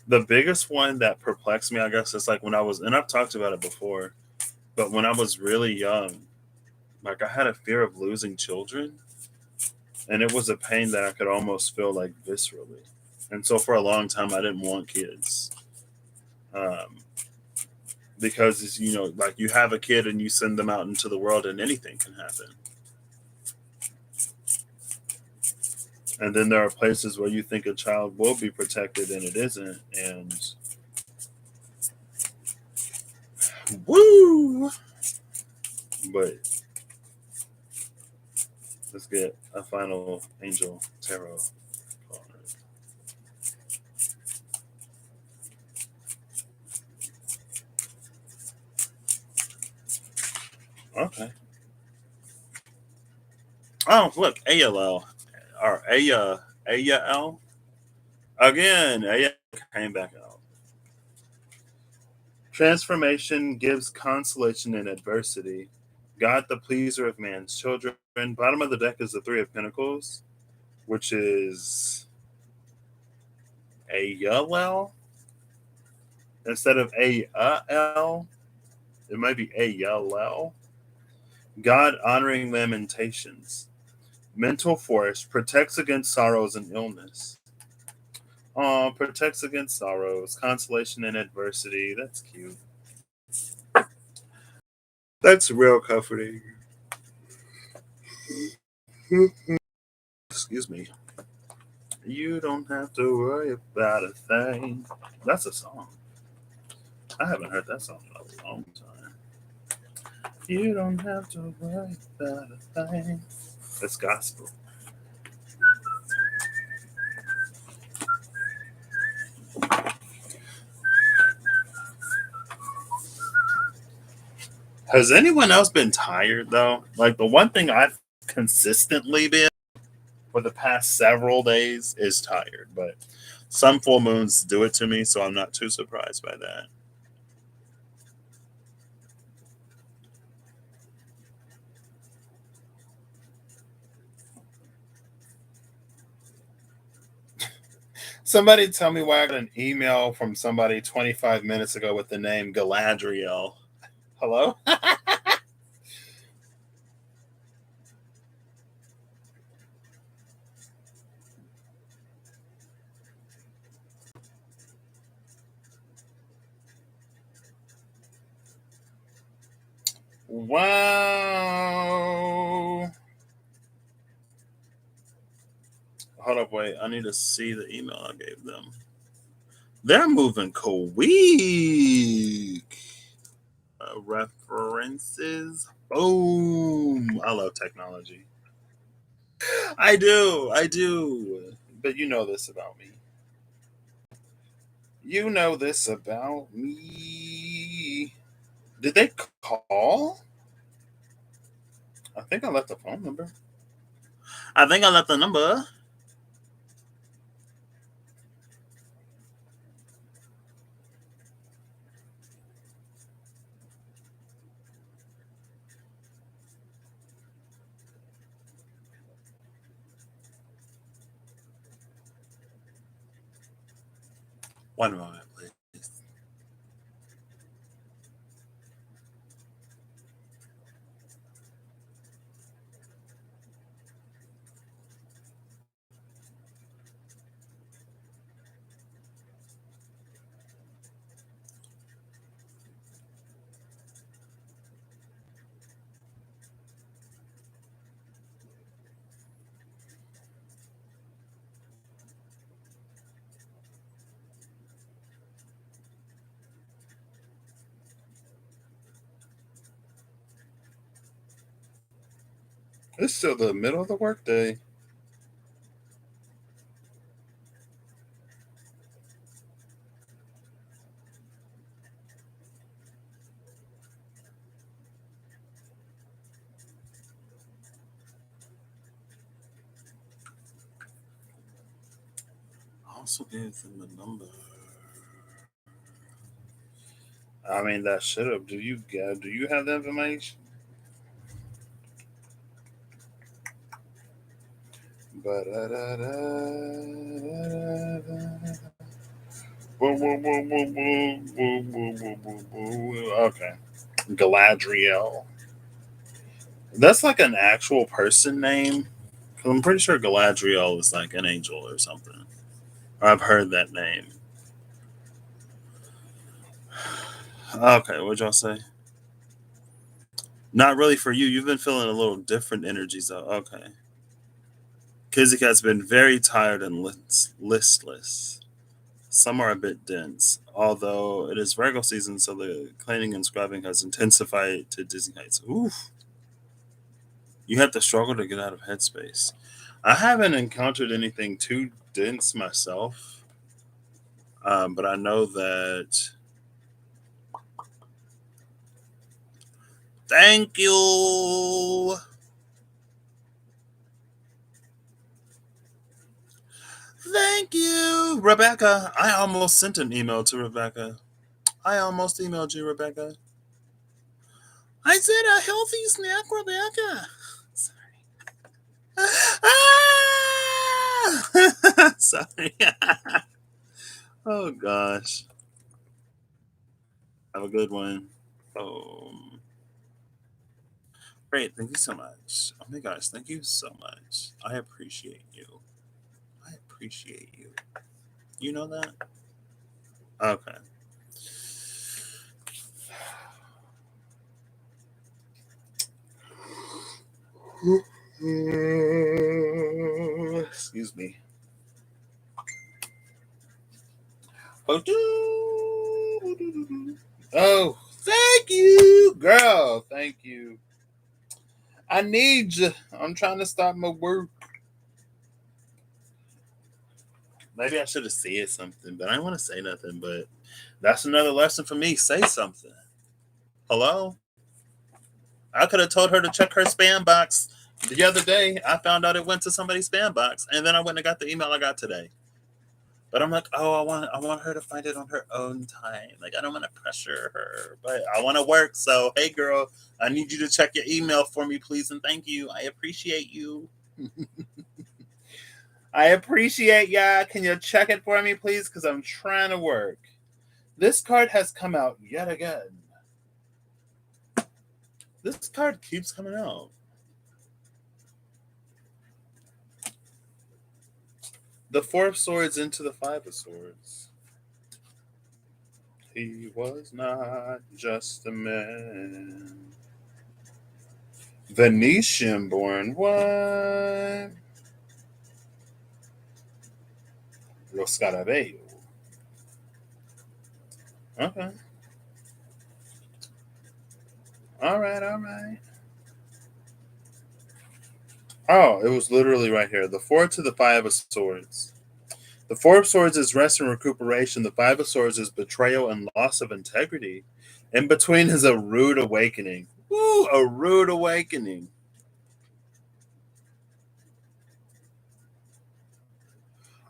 The biggest one that perplexed me, I guess, is like when I was, and I've talked about it before, but when I was really young, like I had a fear of losing children. And it was a pain that I could almost feel like viscerally. And so for a long time, I didn't want kids. Um, because it's, like you have a kid and you send them out into the world and anything can happen. And then there are places where you think a child will be protected and it isn't. And woo! But let's get a final angel tarot card. Okay. Oh, look, ALL. Or AL. Again, AL came back out. Transformation gives consolation in adversity. God, the pleaser of man's children. Bottom of the deck is the Three of Pentacles, which is a L. Instead of a L, it might be a L. God honoring lamentations. Mental force protects against sorrows and illness. Oh, protects against sorrows, consolation in adversity. That's cute. That's real comforting. Excuse me. You don't have to worry about a thing. That's a song. I haven't heard that song in a long time. You don't have to worry about a thing. It's gospel. Has anyone else been tired though? Like the one thing I've consistently been for the past several days is tired, but some full moons do it to me, so I'm not too surprised by that. Somebody tell me why I got an email from somebody 25 minutes ago with the name Galadriel. Hello? Wow. Hold up, wait. I need to see the email I gave them. They're moving quick. References. Boom. I love technology. I do. I do. But you know this about me. You know this about me. Did they call? I think I left the phone number. I think I left the number. One moment, please. It's still the middle of the workday. I also gave them a number. I mean, that should have. Do you have the information? Okay. Galadriel. That's like an actual person name. I'm pretty sure Galadriel is like an angel or something. I've heard that name. Okay, what'd y'all say? Not really for you. You've been feeling a little different energies though. Okay. Kizik has been very tired and listless. Some are a bit dense, although it is Virgo season, so the cleaning and scrubbing has intensified to dizzy heights. Oof. You have to struggle to get out of headspace. I haven't encountered anything too dense myself, but I know that. Thank you. Thank you, Rebecca. I almost sent an email to Rebecca. I almost emailed you, Rebecca. I said a healthy snack, Rebecca. Sorry. Ah! Sorry. Oh gosh. Have a good one. Great. Thank you so much. Oh my gosh. Thank you so much. I appreciate you. I appreciate you. You know that? Okay. Excuse me. Oh, thank you, girl. Thank you. I need you. I'm trying to start my work. Maybe I should have said something, but I don't want to say nothing. But that's another lesson for me. Say something. Hello? I could have told her to check her spam box the other day. I found out it went to somebody's spam box, and then I went and got the email I got today. But I'm like, oh, I want her to find it on her own time. Like I don't want to pressure her, but I want to work. So hey, girl, I need you to check your email for me, please, and thank you. I appreciate you. I appreciate ya. Can you check it for me, please? Because I'm trying to work. This card has come out yet again. This card keeps coming out. The Four of Swords into the Five of Swords. He was not just a man. Venetian born what? Lo Scarabeo. Okay. All right, all right. Oh, it was literally right here. The Four to the Five of Swords. The Four of Swords is rest and recuperation. The Five of Swords is betrayal and loss of integrity. In between is a rude awakening. Woo, a rude awakening.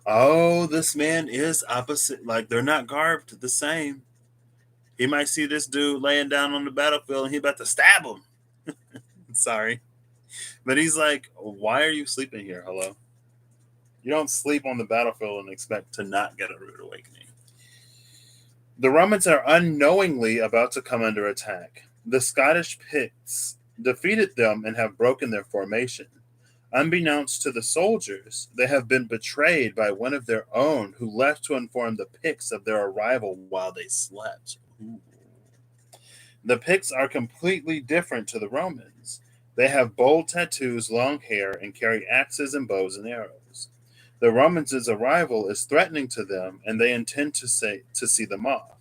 Oh, this man is opposite. Like, they're not garbed the same. He might see this dude laying down on the battlefield and he about to stab him. Sorry. But he's like, why are you sleeping here? Hello? You don't sleep on the battlefield and expect to not get a rude awakening. The Romans are unknowingly about to come under attack. The Scottish Picts defeated them and have broken their formation. Unbeknownst to the soldiers, they have been betrayed by one of their own who left to inform the Picts of their arrival while they slept. Ooh. The Picts are completely different to the Romans. They have bold tattoos, long hair, and carry axes and bows and arrows. The Romans' arrival is threatening to them, and they intend to see them off.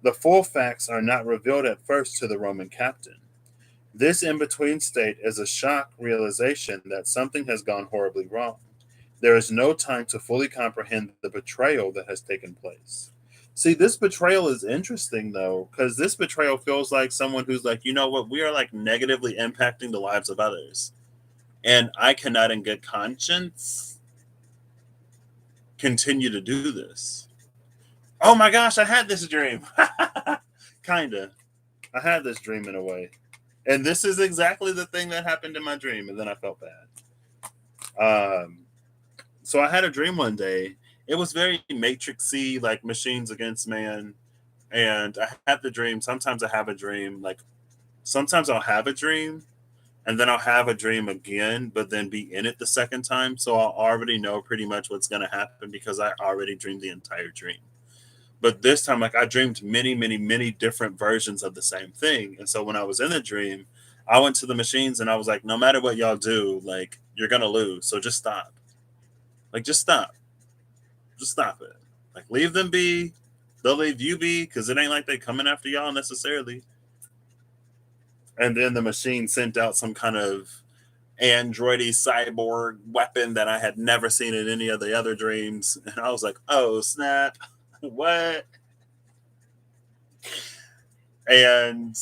The full facts are not revealed at first to the Roman captain. This in-between state is a shock realization that something has gone horribly wrong. There is no time to fully comprehend the betrayal that has taken place. See, this betrayal is interesting, though, because this betrayal feels like someone who's like, you know what, we are like negatively impacting the lives of others. And I cannot, in good conscience, continue to do this. Oh my gosh, I had this dream. Kinda. I had this dream in a way. And this is exactly the thing that happened in my dream, and then I felt bad. So I had a dream one day. It was very matrixy, like machines against man. And I had the dream. Sometimes I have a dream. Like sometimes I'll have a dream, and then I'll have a dream again, but then be in it the second time. So I'll already know pretty much what's going to happen because I already dreamed the entire dream. But this time, like I dreamed many, many, many different versions of the same thing. And so when I was in the dream, I went to the machines and I was like, no matter what y'all do, like you're gonna lose. So just stop. Like just stop. Just stop it. Like leave them be. They'll leave you be because it ain't like they coming after y'all necessarily. And then the machine sent out some kind of androidy cyborg weapon that I had never seen in any of the other dreams. And I was like, oh snap. What? And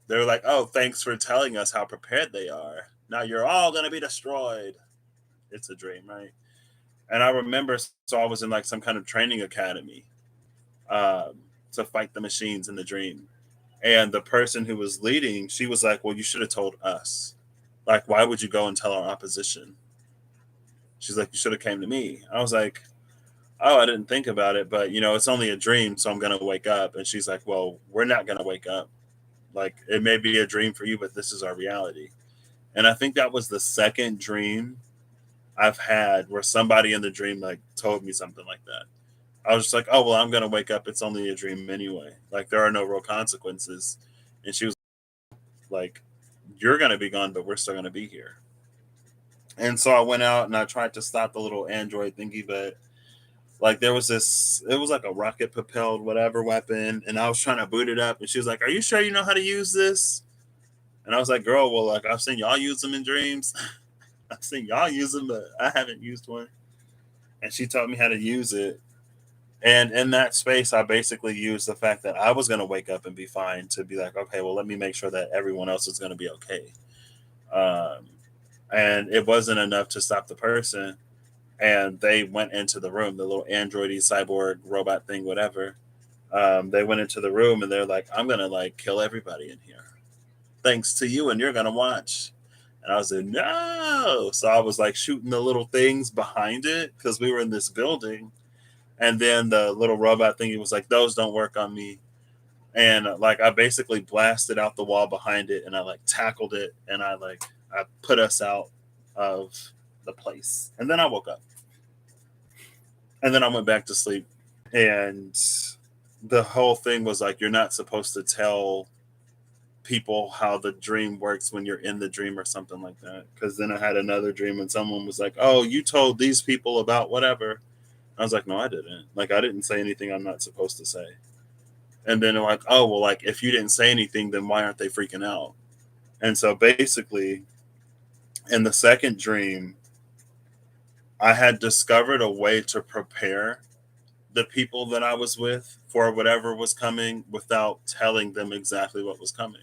they were like, oh, thanks for telling us how prepared they are. Now you're all going to be destroyed. It's a dream, right? And I remember, so I was in like some kind of training academy to fight the machines in the dream. And the person who was leading, she was like, well, you should have told us. Like, why would you go and tell our opposition? She's like, you should have came to me. I was like, oh, I didn't think about it, but you know, it's only a dream, so I'm gonna wake up. And she's like, well, we're not gonna wake up. Like it may be a dream for you, but this is our reality. And I think that was the second dream I've had where somebody in the dream like told me something like that. I was just like, oh well, I'm gonna wake up. It's only a dream anyway. Like there are no real consequences. And she was like, you're gonna be gone, but we're still gonna be here. And so I went out and I tried to stop the little android thingy, but like there was this, it was like a rocket propelled whatever weapon, and I was trying to boot it up, and she was like, "Are you sure you know how to use this?" And I was like, "Girl, well, like I've seen y'all use them in dreams. I've seen y'all use them, but I haven't used one." And she taught me how to use it. And in that space, I basically used the fact that I was going to wake up and be fine to be like, okay, well, let me make sure that everyone else is going to be okay. Um, and it wasn't enough to stop the person, and they went into the room, the little androidy cyborg robot thing, whatever. They went into the room and they're like, I'm gonna like kill everybody in here, thanks to you, and you're gonna watch. And I was like, no. So I was like shooting the little things behind it because we were in this building. And then the little robot thingy was like, those don't work on me. And like I basically blasted out the wall behind it and I like tackled it and I put us out of the place. And then I woke up. And then I went back to sleep. And the whole thing was like, you're not supposed to tell people how the dream works when you're in the dream or something like that. Because then I had another dream and someone was like, oh, you told these people about whatever. I was like, no, I didn't. Like, I didn't say anything I'm not supposed to say. And then they're like, oh, well, like, if you didn't say anything, then why aren't they freaking out? And so basically, in the second dream, I had discovered a way to prepare the people that I was with for whatever was coming without telling them exactly what was coming.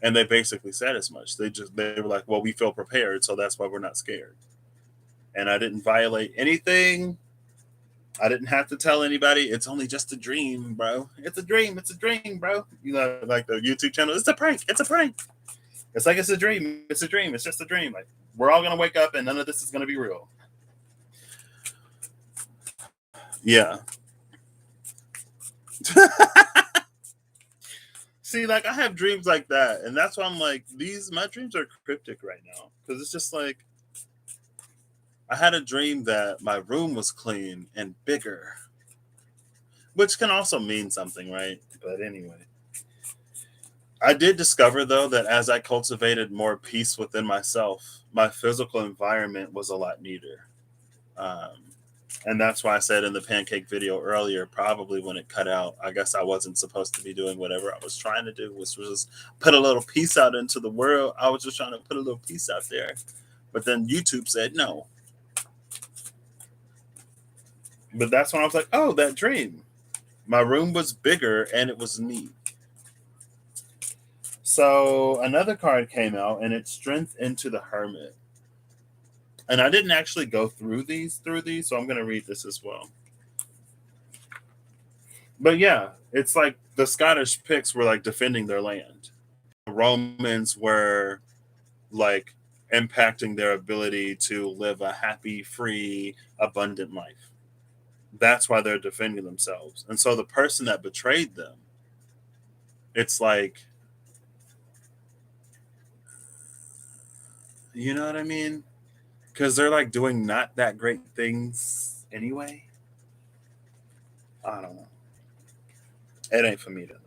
And they basically said as much. They were like, well, we feel prepared, so that's why we're not scared. And I didn't violate anything. I didn't have to tell anybody. It's only just a dream, bro. It's a dream. It's a dream, bro. You know, like the YouTube channel. It's a prank. It's a prank. It's like it's a dream. It's a dream. It's just a dream. Like we're all gonna wake up and none of this is gonna be real. Yeah. See, like I have dreams like that, and that's why I'm like, my dreams are cryptic right now because it's just like I had a dream that my room was clean and bigger, which can also mean something, right? But anyway, I did discover though that as I cultivated more peace within myself, my physical environment was a lot neater. Um, And that's why I said in the pancake video earlier, probably when it cut out, I guess I wasn't supposed to be doing whatever I was trying to do, which was just put a little piece out into the world. I was just trying to put a little piece out there. But then YouTube said no. But that's when I was like, oh, that dream. My room was bigger and it was neat. So another card came out and it's Strength into the Hermit. And I didn't actually go through these, so I'm going to read this as well. But yeah, it's like the Scottish Picts were like defending their land. The Romans were like impacting their ability to live a happy, free, abundant life. That's why they're defending themselves. And so the person that betrayed them, it's like, you know what I mean? Because they're like doing not that great things anyway. I don't know. It ain't for me to know.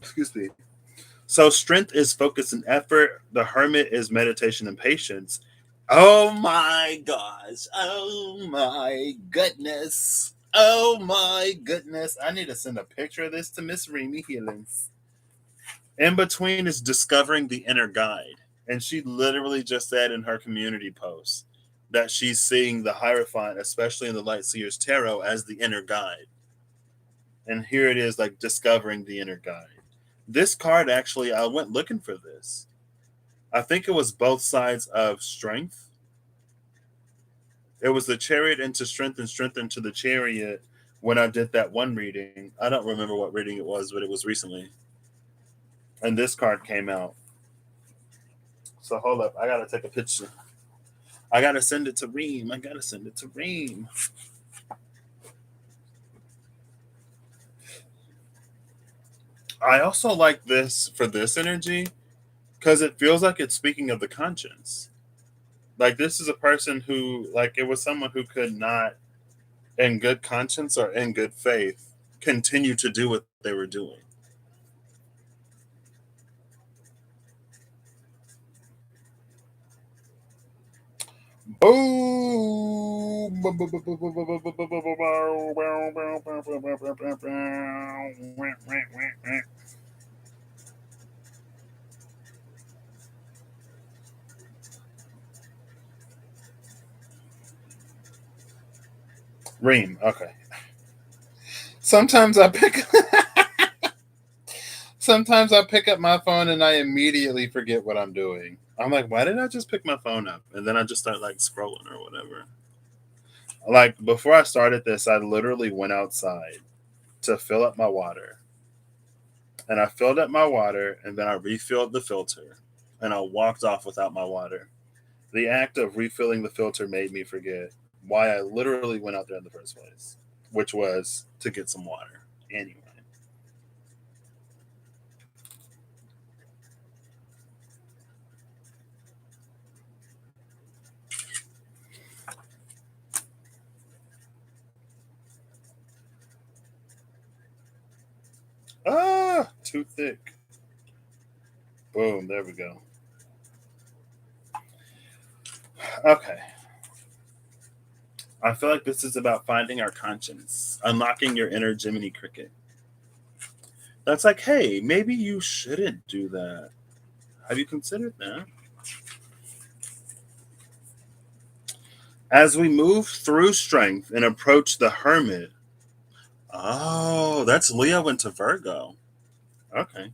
Excuse me. So strength is focus and effort. The hermit is meditation and patience. Oh my gosh. Oh my goodness. Oh my goodness. I need to send a picture of this to Miss Remy Healings. In between is discovering the inner guide. And she literally just said in her community post that she's seeing the Hierophant, especially in the Light Seer's Tarot, as the inner guide. And here it is, like discovering the inner guide. This card actually, I went looking for this. I think it was both sides of strength. It was the Chariot into strength and strength into the Chariot when I did that one reading. I don't remember what reading it was, but it was recently. And this card came out. So hold up, I gotta take a picture. I gotta send it to Reem. I also like this for this energy because it feels like it's speaking of the conscience. Like this is a person who, like, it was someone who could not, in good conscience or in good faith, continue to do what they were doing. Boom! Reem, okay. Sometimes I pick up my phone and I immediately forget what I'm doing. I'm like, why did I just pick my phone up? And then I just start like scrolling or whatever. Like before I started this, I literally went outside to fill up my water. And I filled up my water, and then I refilled the filter, and I walked off without my water. The act of refilling the filter made me forget why I literally went out there in the first place, which was to get some water. Anyway. Ah, too thick. Boom, there we go. Okay. I feel like this is about finding our conscience, unlocking your inner Jiminy Cricket. That's like, hey, maybe you shouldn't do that. Have you considered that? As we move through strength and approach the hermit. Oh, that's Leo into Virgo. Okay.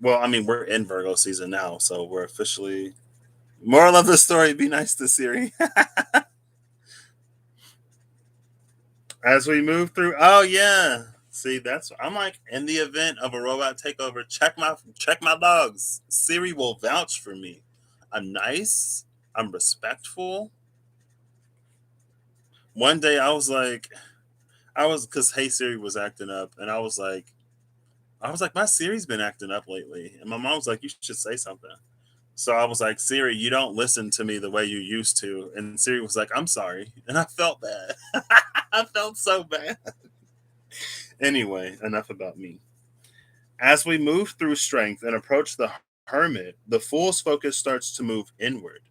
Well, I mean, we're in Virgo season now, so we're officially. Moral of the story: be nice to Siri. As we move through, oh yeah. See, that's I'm like in the event of a robot takeover. Check my dogs. Siri will vouch for me. I'm nice. I'm respectful. One day I was because Hey Siri was acting up, and I was like, my Siri's been acting up lately, and my mom was like, you should say something. So I was like, Siri, you don't listen to me the way you used to, and Siri was like, I'm sorry, and I felt bad. I felt so bad. Anyway, enough about me. As we move through strength and approach the hermit, the fool's focus starts to move inward.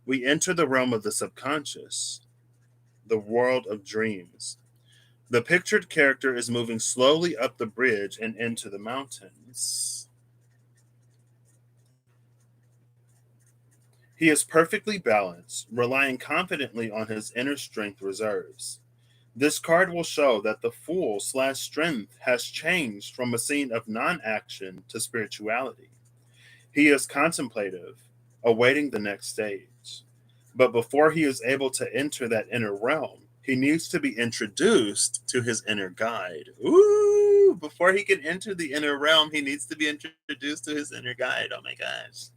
We enter the realm of the subconscious, the world of dreams. The pictured character is moving slowly up the bridge and into the mountains. He is perfectly balanced, relying confidently on his inner strength reserves. This card will show that the fool/strength has changed from a scene of non action to spirituality. He is contemplative, awaiting the next stage. But before he is able to enter that inner realm, he needs to be introduced to his inner guide. Ooh, before he can enter the inner realm, he needs to be introduced to his inner guide. Oh my gosh.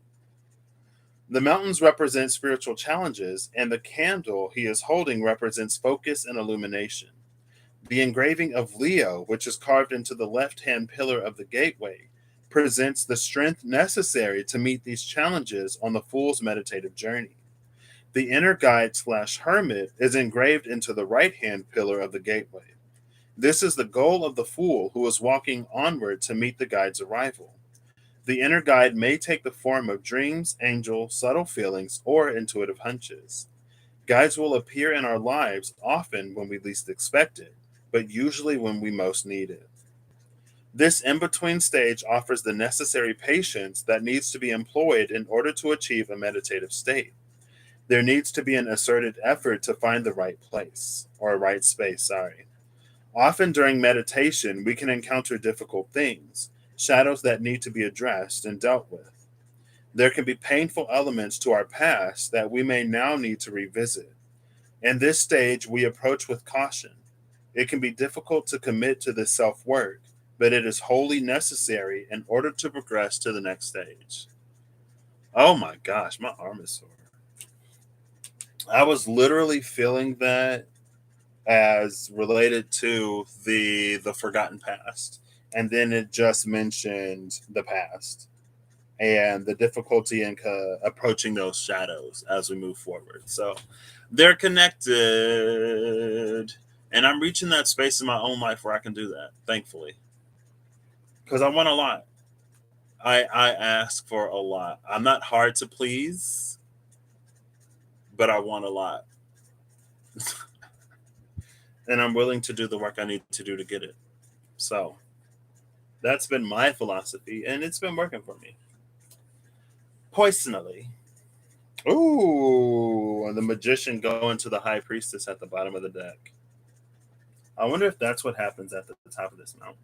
The mountains represent spiritual challenges, and the candle he is holding represents focus and illumination. The engraving of Leo, which is carved into the left hand pillar of the gateway, presents the strength necessary to meet these challenges on the fool's meditative journey. The inner guide/hermit is engraved into the right hand pillar of the gateway. This is the goal of the fool who is walking onward to meet the guide's arrival. The inner guide may take the form of dreams, angels, subtle feelings, or intuitive hunches. Guides will appear in our lives often when we least expect it, but usually when we most need it. This in between stage offers the necessary patience that needs to be employed in order to achieve a meditative state. There needs to be an asserted effort to find the right place, or a right space, sorry. Often during meditation, we can encounter difficult things, shadows that need to be addressed and dealt with. There can be painful elements to our past that we may now need to revisit. In this stage, we approach with caution. It can be difficult to commit to this self work, but it is wholly necessary in order to progress to the next stage. Oh my gosh, my arm is sore. I was literally feeling that as related to the forgotten past, and then it just mentioned the past and the difficulty in approaching those shadows as we move forward. So they're connected, and I'm reaching that space in my own life where I can do that, thankfully, because I want a lot. I ask for a lot. I'm not hard to please, but I want a lot. And I'm willing to do the work I need to do to get it. So that's been my philosophy, and it's been working for me. Personally. Ooh, and the magician going to the high priestess at the bottom of the deck. I wonder if that's what happens at the top of this mountain.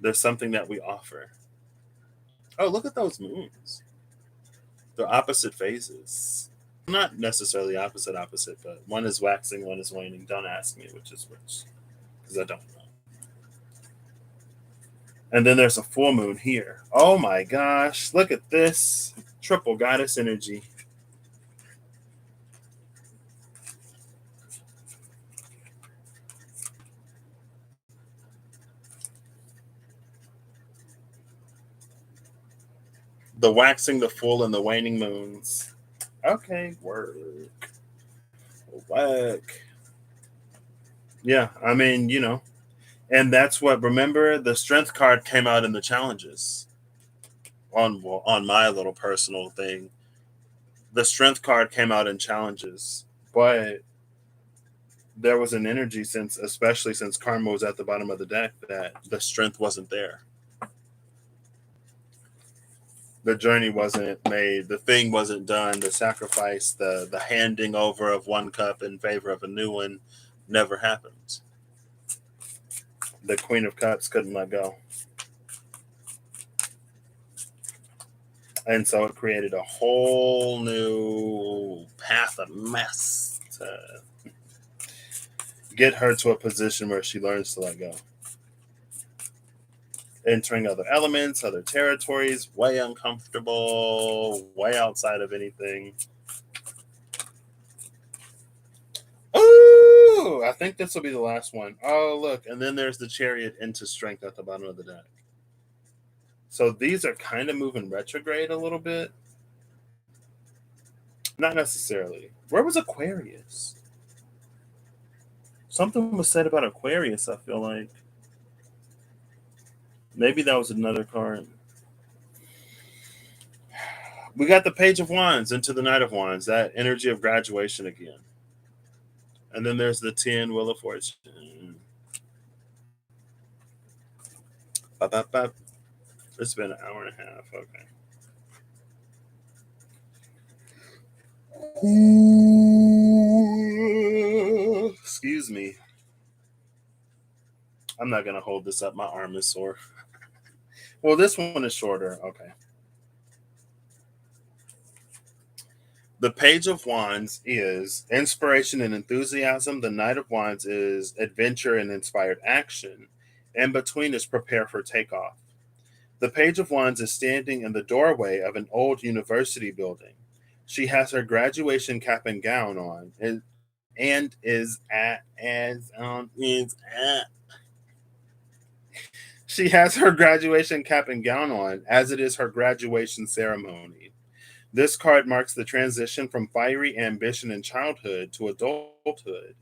There's something that we offer. Oh, look at those moons. They're opposite phases. Not necessarily opposite, but one is waxing, one is waning. Don't ask me which is which, because I don't know. And then there's a full moon here. Oh my gosh, look at this. Triple goddess energy. The waxing, the full, and the waning moons. Okay, work. Work. Yeah, I mean, and that's what, remember, the strength card came out in the challenges on my little personal thing. The strength card came out in challenges, but there was an energy, since especially since karma was at the bottom of the deck, that the strength wasn't there. The journey wasn't made, the thing wasn't done, the sacrifice, the handing over of one cup in favor of a new one never happened. The Queen of Cups couldn't let go. And so it created a whole new path of mess to get her to a position where she learns to let go. Entering other elements, other territories, way uncomfortable, way outside of anything. Oh, I think this will be the last one. Oh, look. And then there's the Chariot into Strength at the bottom of the deck. So these are kind of moving retrograde a little bit. Not necessarily. Where was Aquarius? Something was said about Aquarius, I feel like. Maybe that was another card. We got the Page of Wands into the Knight of Wands, that energy of graduation again. And then there's the 10 Wheel of Fortune. Ba-ba-ba. It's been an hour and a half. Okay. Ooh, excuse me. I'm not going to hold this up. My arm is sore. Well, this one is shorter. Okay. The Page of Wands is inspiration and enthusiasm. The Knight of Wands is adventure and inspired action. In between is prepare for takeoff. The Page of Wands is standing in the doorway of an old university building. She has her graduation cap and gown on, and is at as is at. She has her graduation cap and gown on, as it is her graduation ceremony. This card marks the transition from fiery ambition in childhood to adulthood.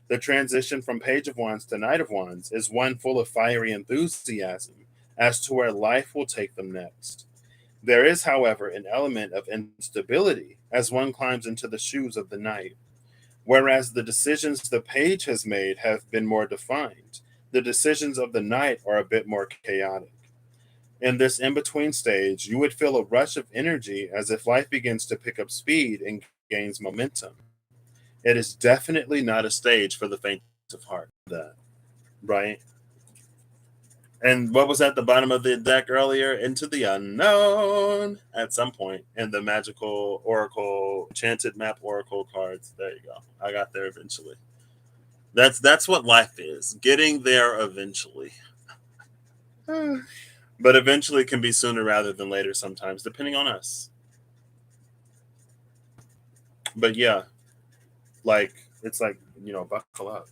The transition from Page of Wands to Knight of Wands is one full of fiery enthusiasm as to where life will take them next. There is, however, an element of instability as one climbs into the shoes of the knight. Whereas the decisions the page has made have been more defined, the decisions of the knight are a bit more chaotic. In this in between stage, you would feel a rush of energy as if life begins to pick up speed and gains momentum. It is definitely not a stage for the faint of heart. That, right? And what was at the bottom of the deck earlier? Into the unknown at some point in the magical oracle, enchanted map oracle cards. There you go. I got there eventually. That's what life is. Getting there eventually. But eventually can be sooner rather than later sometimes, depending on us. But yeah, like it's like, buckle up.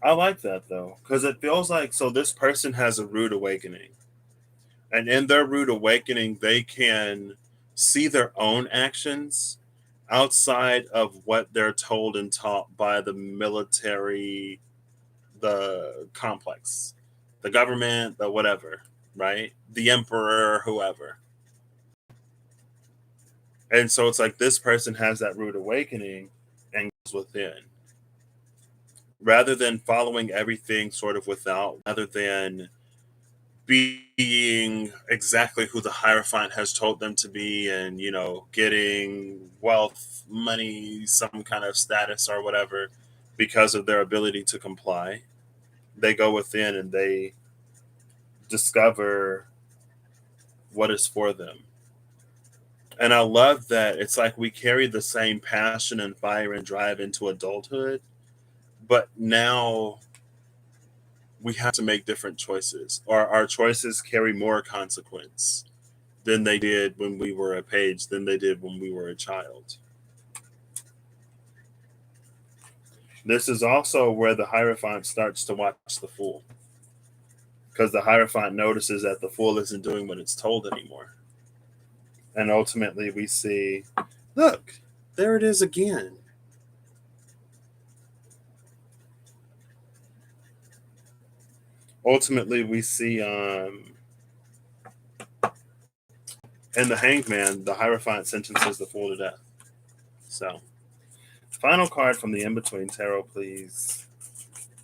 I like that though, because it feels like, so this person has a rude awakening. And in their rude awakening, they can see their own actions outside of what they're told and taught by the military, the complex, the government, the whatever, right? The emperor, whoever. And so it's like this person has that rude awakening and goes within. Rather than following everything sort of without, rather than being exactly who the Hierophant has told them to be, and getting wealth, money, some kind of status or whatever because of their ability to comply, they go within and they discover what is for them. And I love that it's like we carry the same passion and fire and drive into adulthood, but now we have to make different choices, or our choices carry more consequence than they did when we were a page, than they did when we were a child. This is also where the Hierophant starts to watch the fool, because the Hierophant notices that the fool isn't doing what it's told anymore. And ultimately, we see, look, there it is again. Ultimately, we see in the Hanged Man, the Hierophant sentences the fool to death. So, final card from the In Between Tarot, please,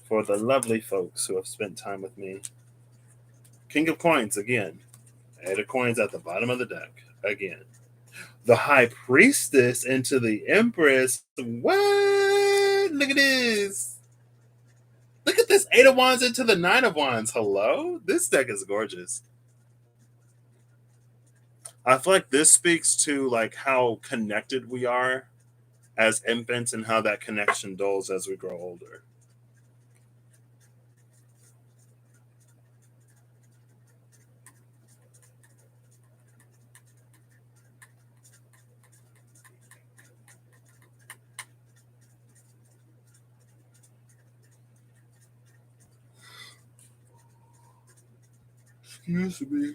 for the lovely folks who have spent time with me. King of Coins again. 8 of Coins at the bottom of the deck again. The High Priestess into the Empress. What? Look at this. Look at this 8 of Wands into the 9 of Wands. Hello? This deck is gorgeous. I feel like this speaks to like how connected we are as infants and how that connection dulls as we grow older. Excuse me.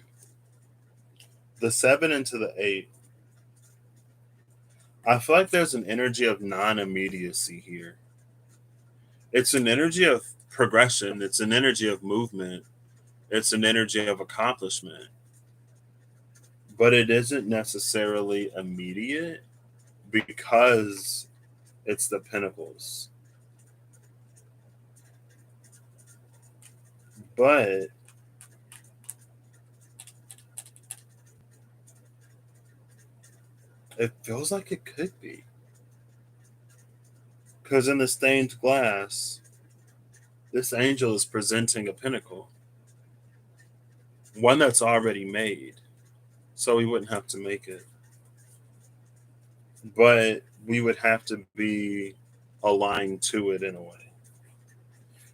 The 7 into the 8. I feel like there's an energy of non-immediacy here. It's an energy of progression. It's an energy of movement. It's an energy of accomplishment. But it isn't necessarily immediate because it's the Pentacles. But it feels like it could be. Because in the stained glass, this angel is presenting a pentacle. One that's already made. So we wouldn't have to make it. But we would have to be aligned to it in a way.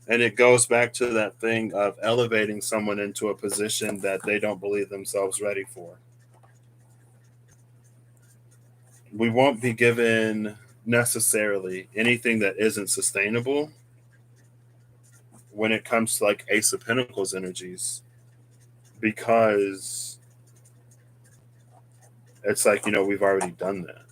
And it goes back to that thing of elevating someone into a position that they don't believe themselves ready for. We won't be given necessarily anything that isn't sustainable when it comes to like Ace of Pentacles energies, because it's like, we've already done that.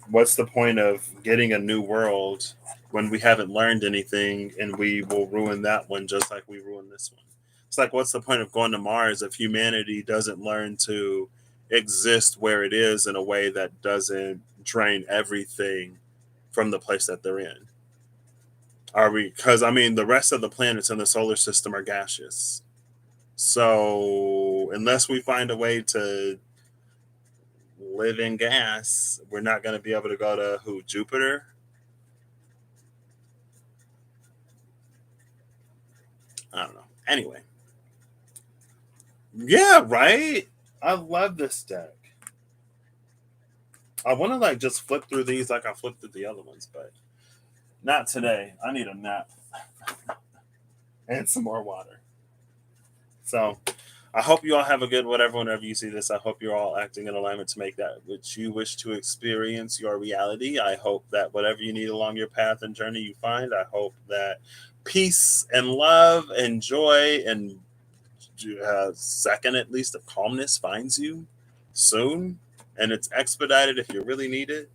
What's the point of getting a new world when we haven't learned anything, and we will ruin that one just like we ruined this one? It's like, what's the point of going to Mars if humanity doesn't learn to exist where it is in a way that doesn't drain everything from the place that they're in? Are we? Because the rest of the planets in the solar system are gaseous. So unless we find a way to live in gas, we're not going to be able to go to Jupiter. I don't know. Anyway. Yeah, right? I love this deck. I want to like just flip through these like I flipped through the other ones, but not today. I need a nap and some more water. So I hope you all have a good whenever you see this. I hope you're all acting in alignment to make that which you wish to experience your reality. I hope that whatever you need along your path and journey you find. I hope that peace and love and joy and second at least of calmness finds you soon, and it's expedited if you really need it.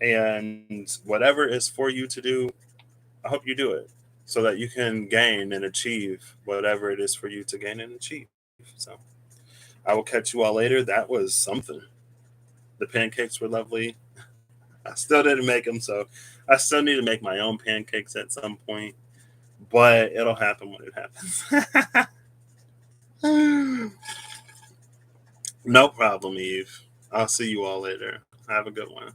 And whatever is for you to do, I hope you do it so that you can gain and achieve whatever it is for you to gain and achieve. So I will catch you all later. That was something. The pancakes were lovely. I still didn't make them, so I still need to make my own pancakes at some point, but it'll happen when it happens. No problem, Eve. I'll see you all later. Have a good one.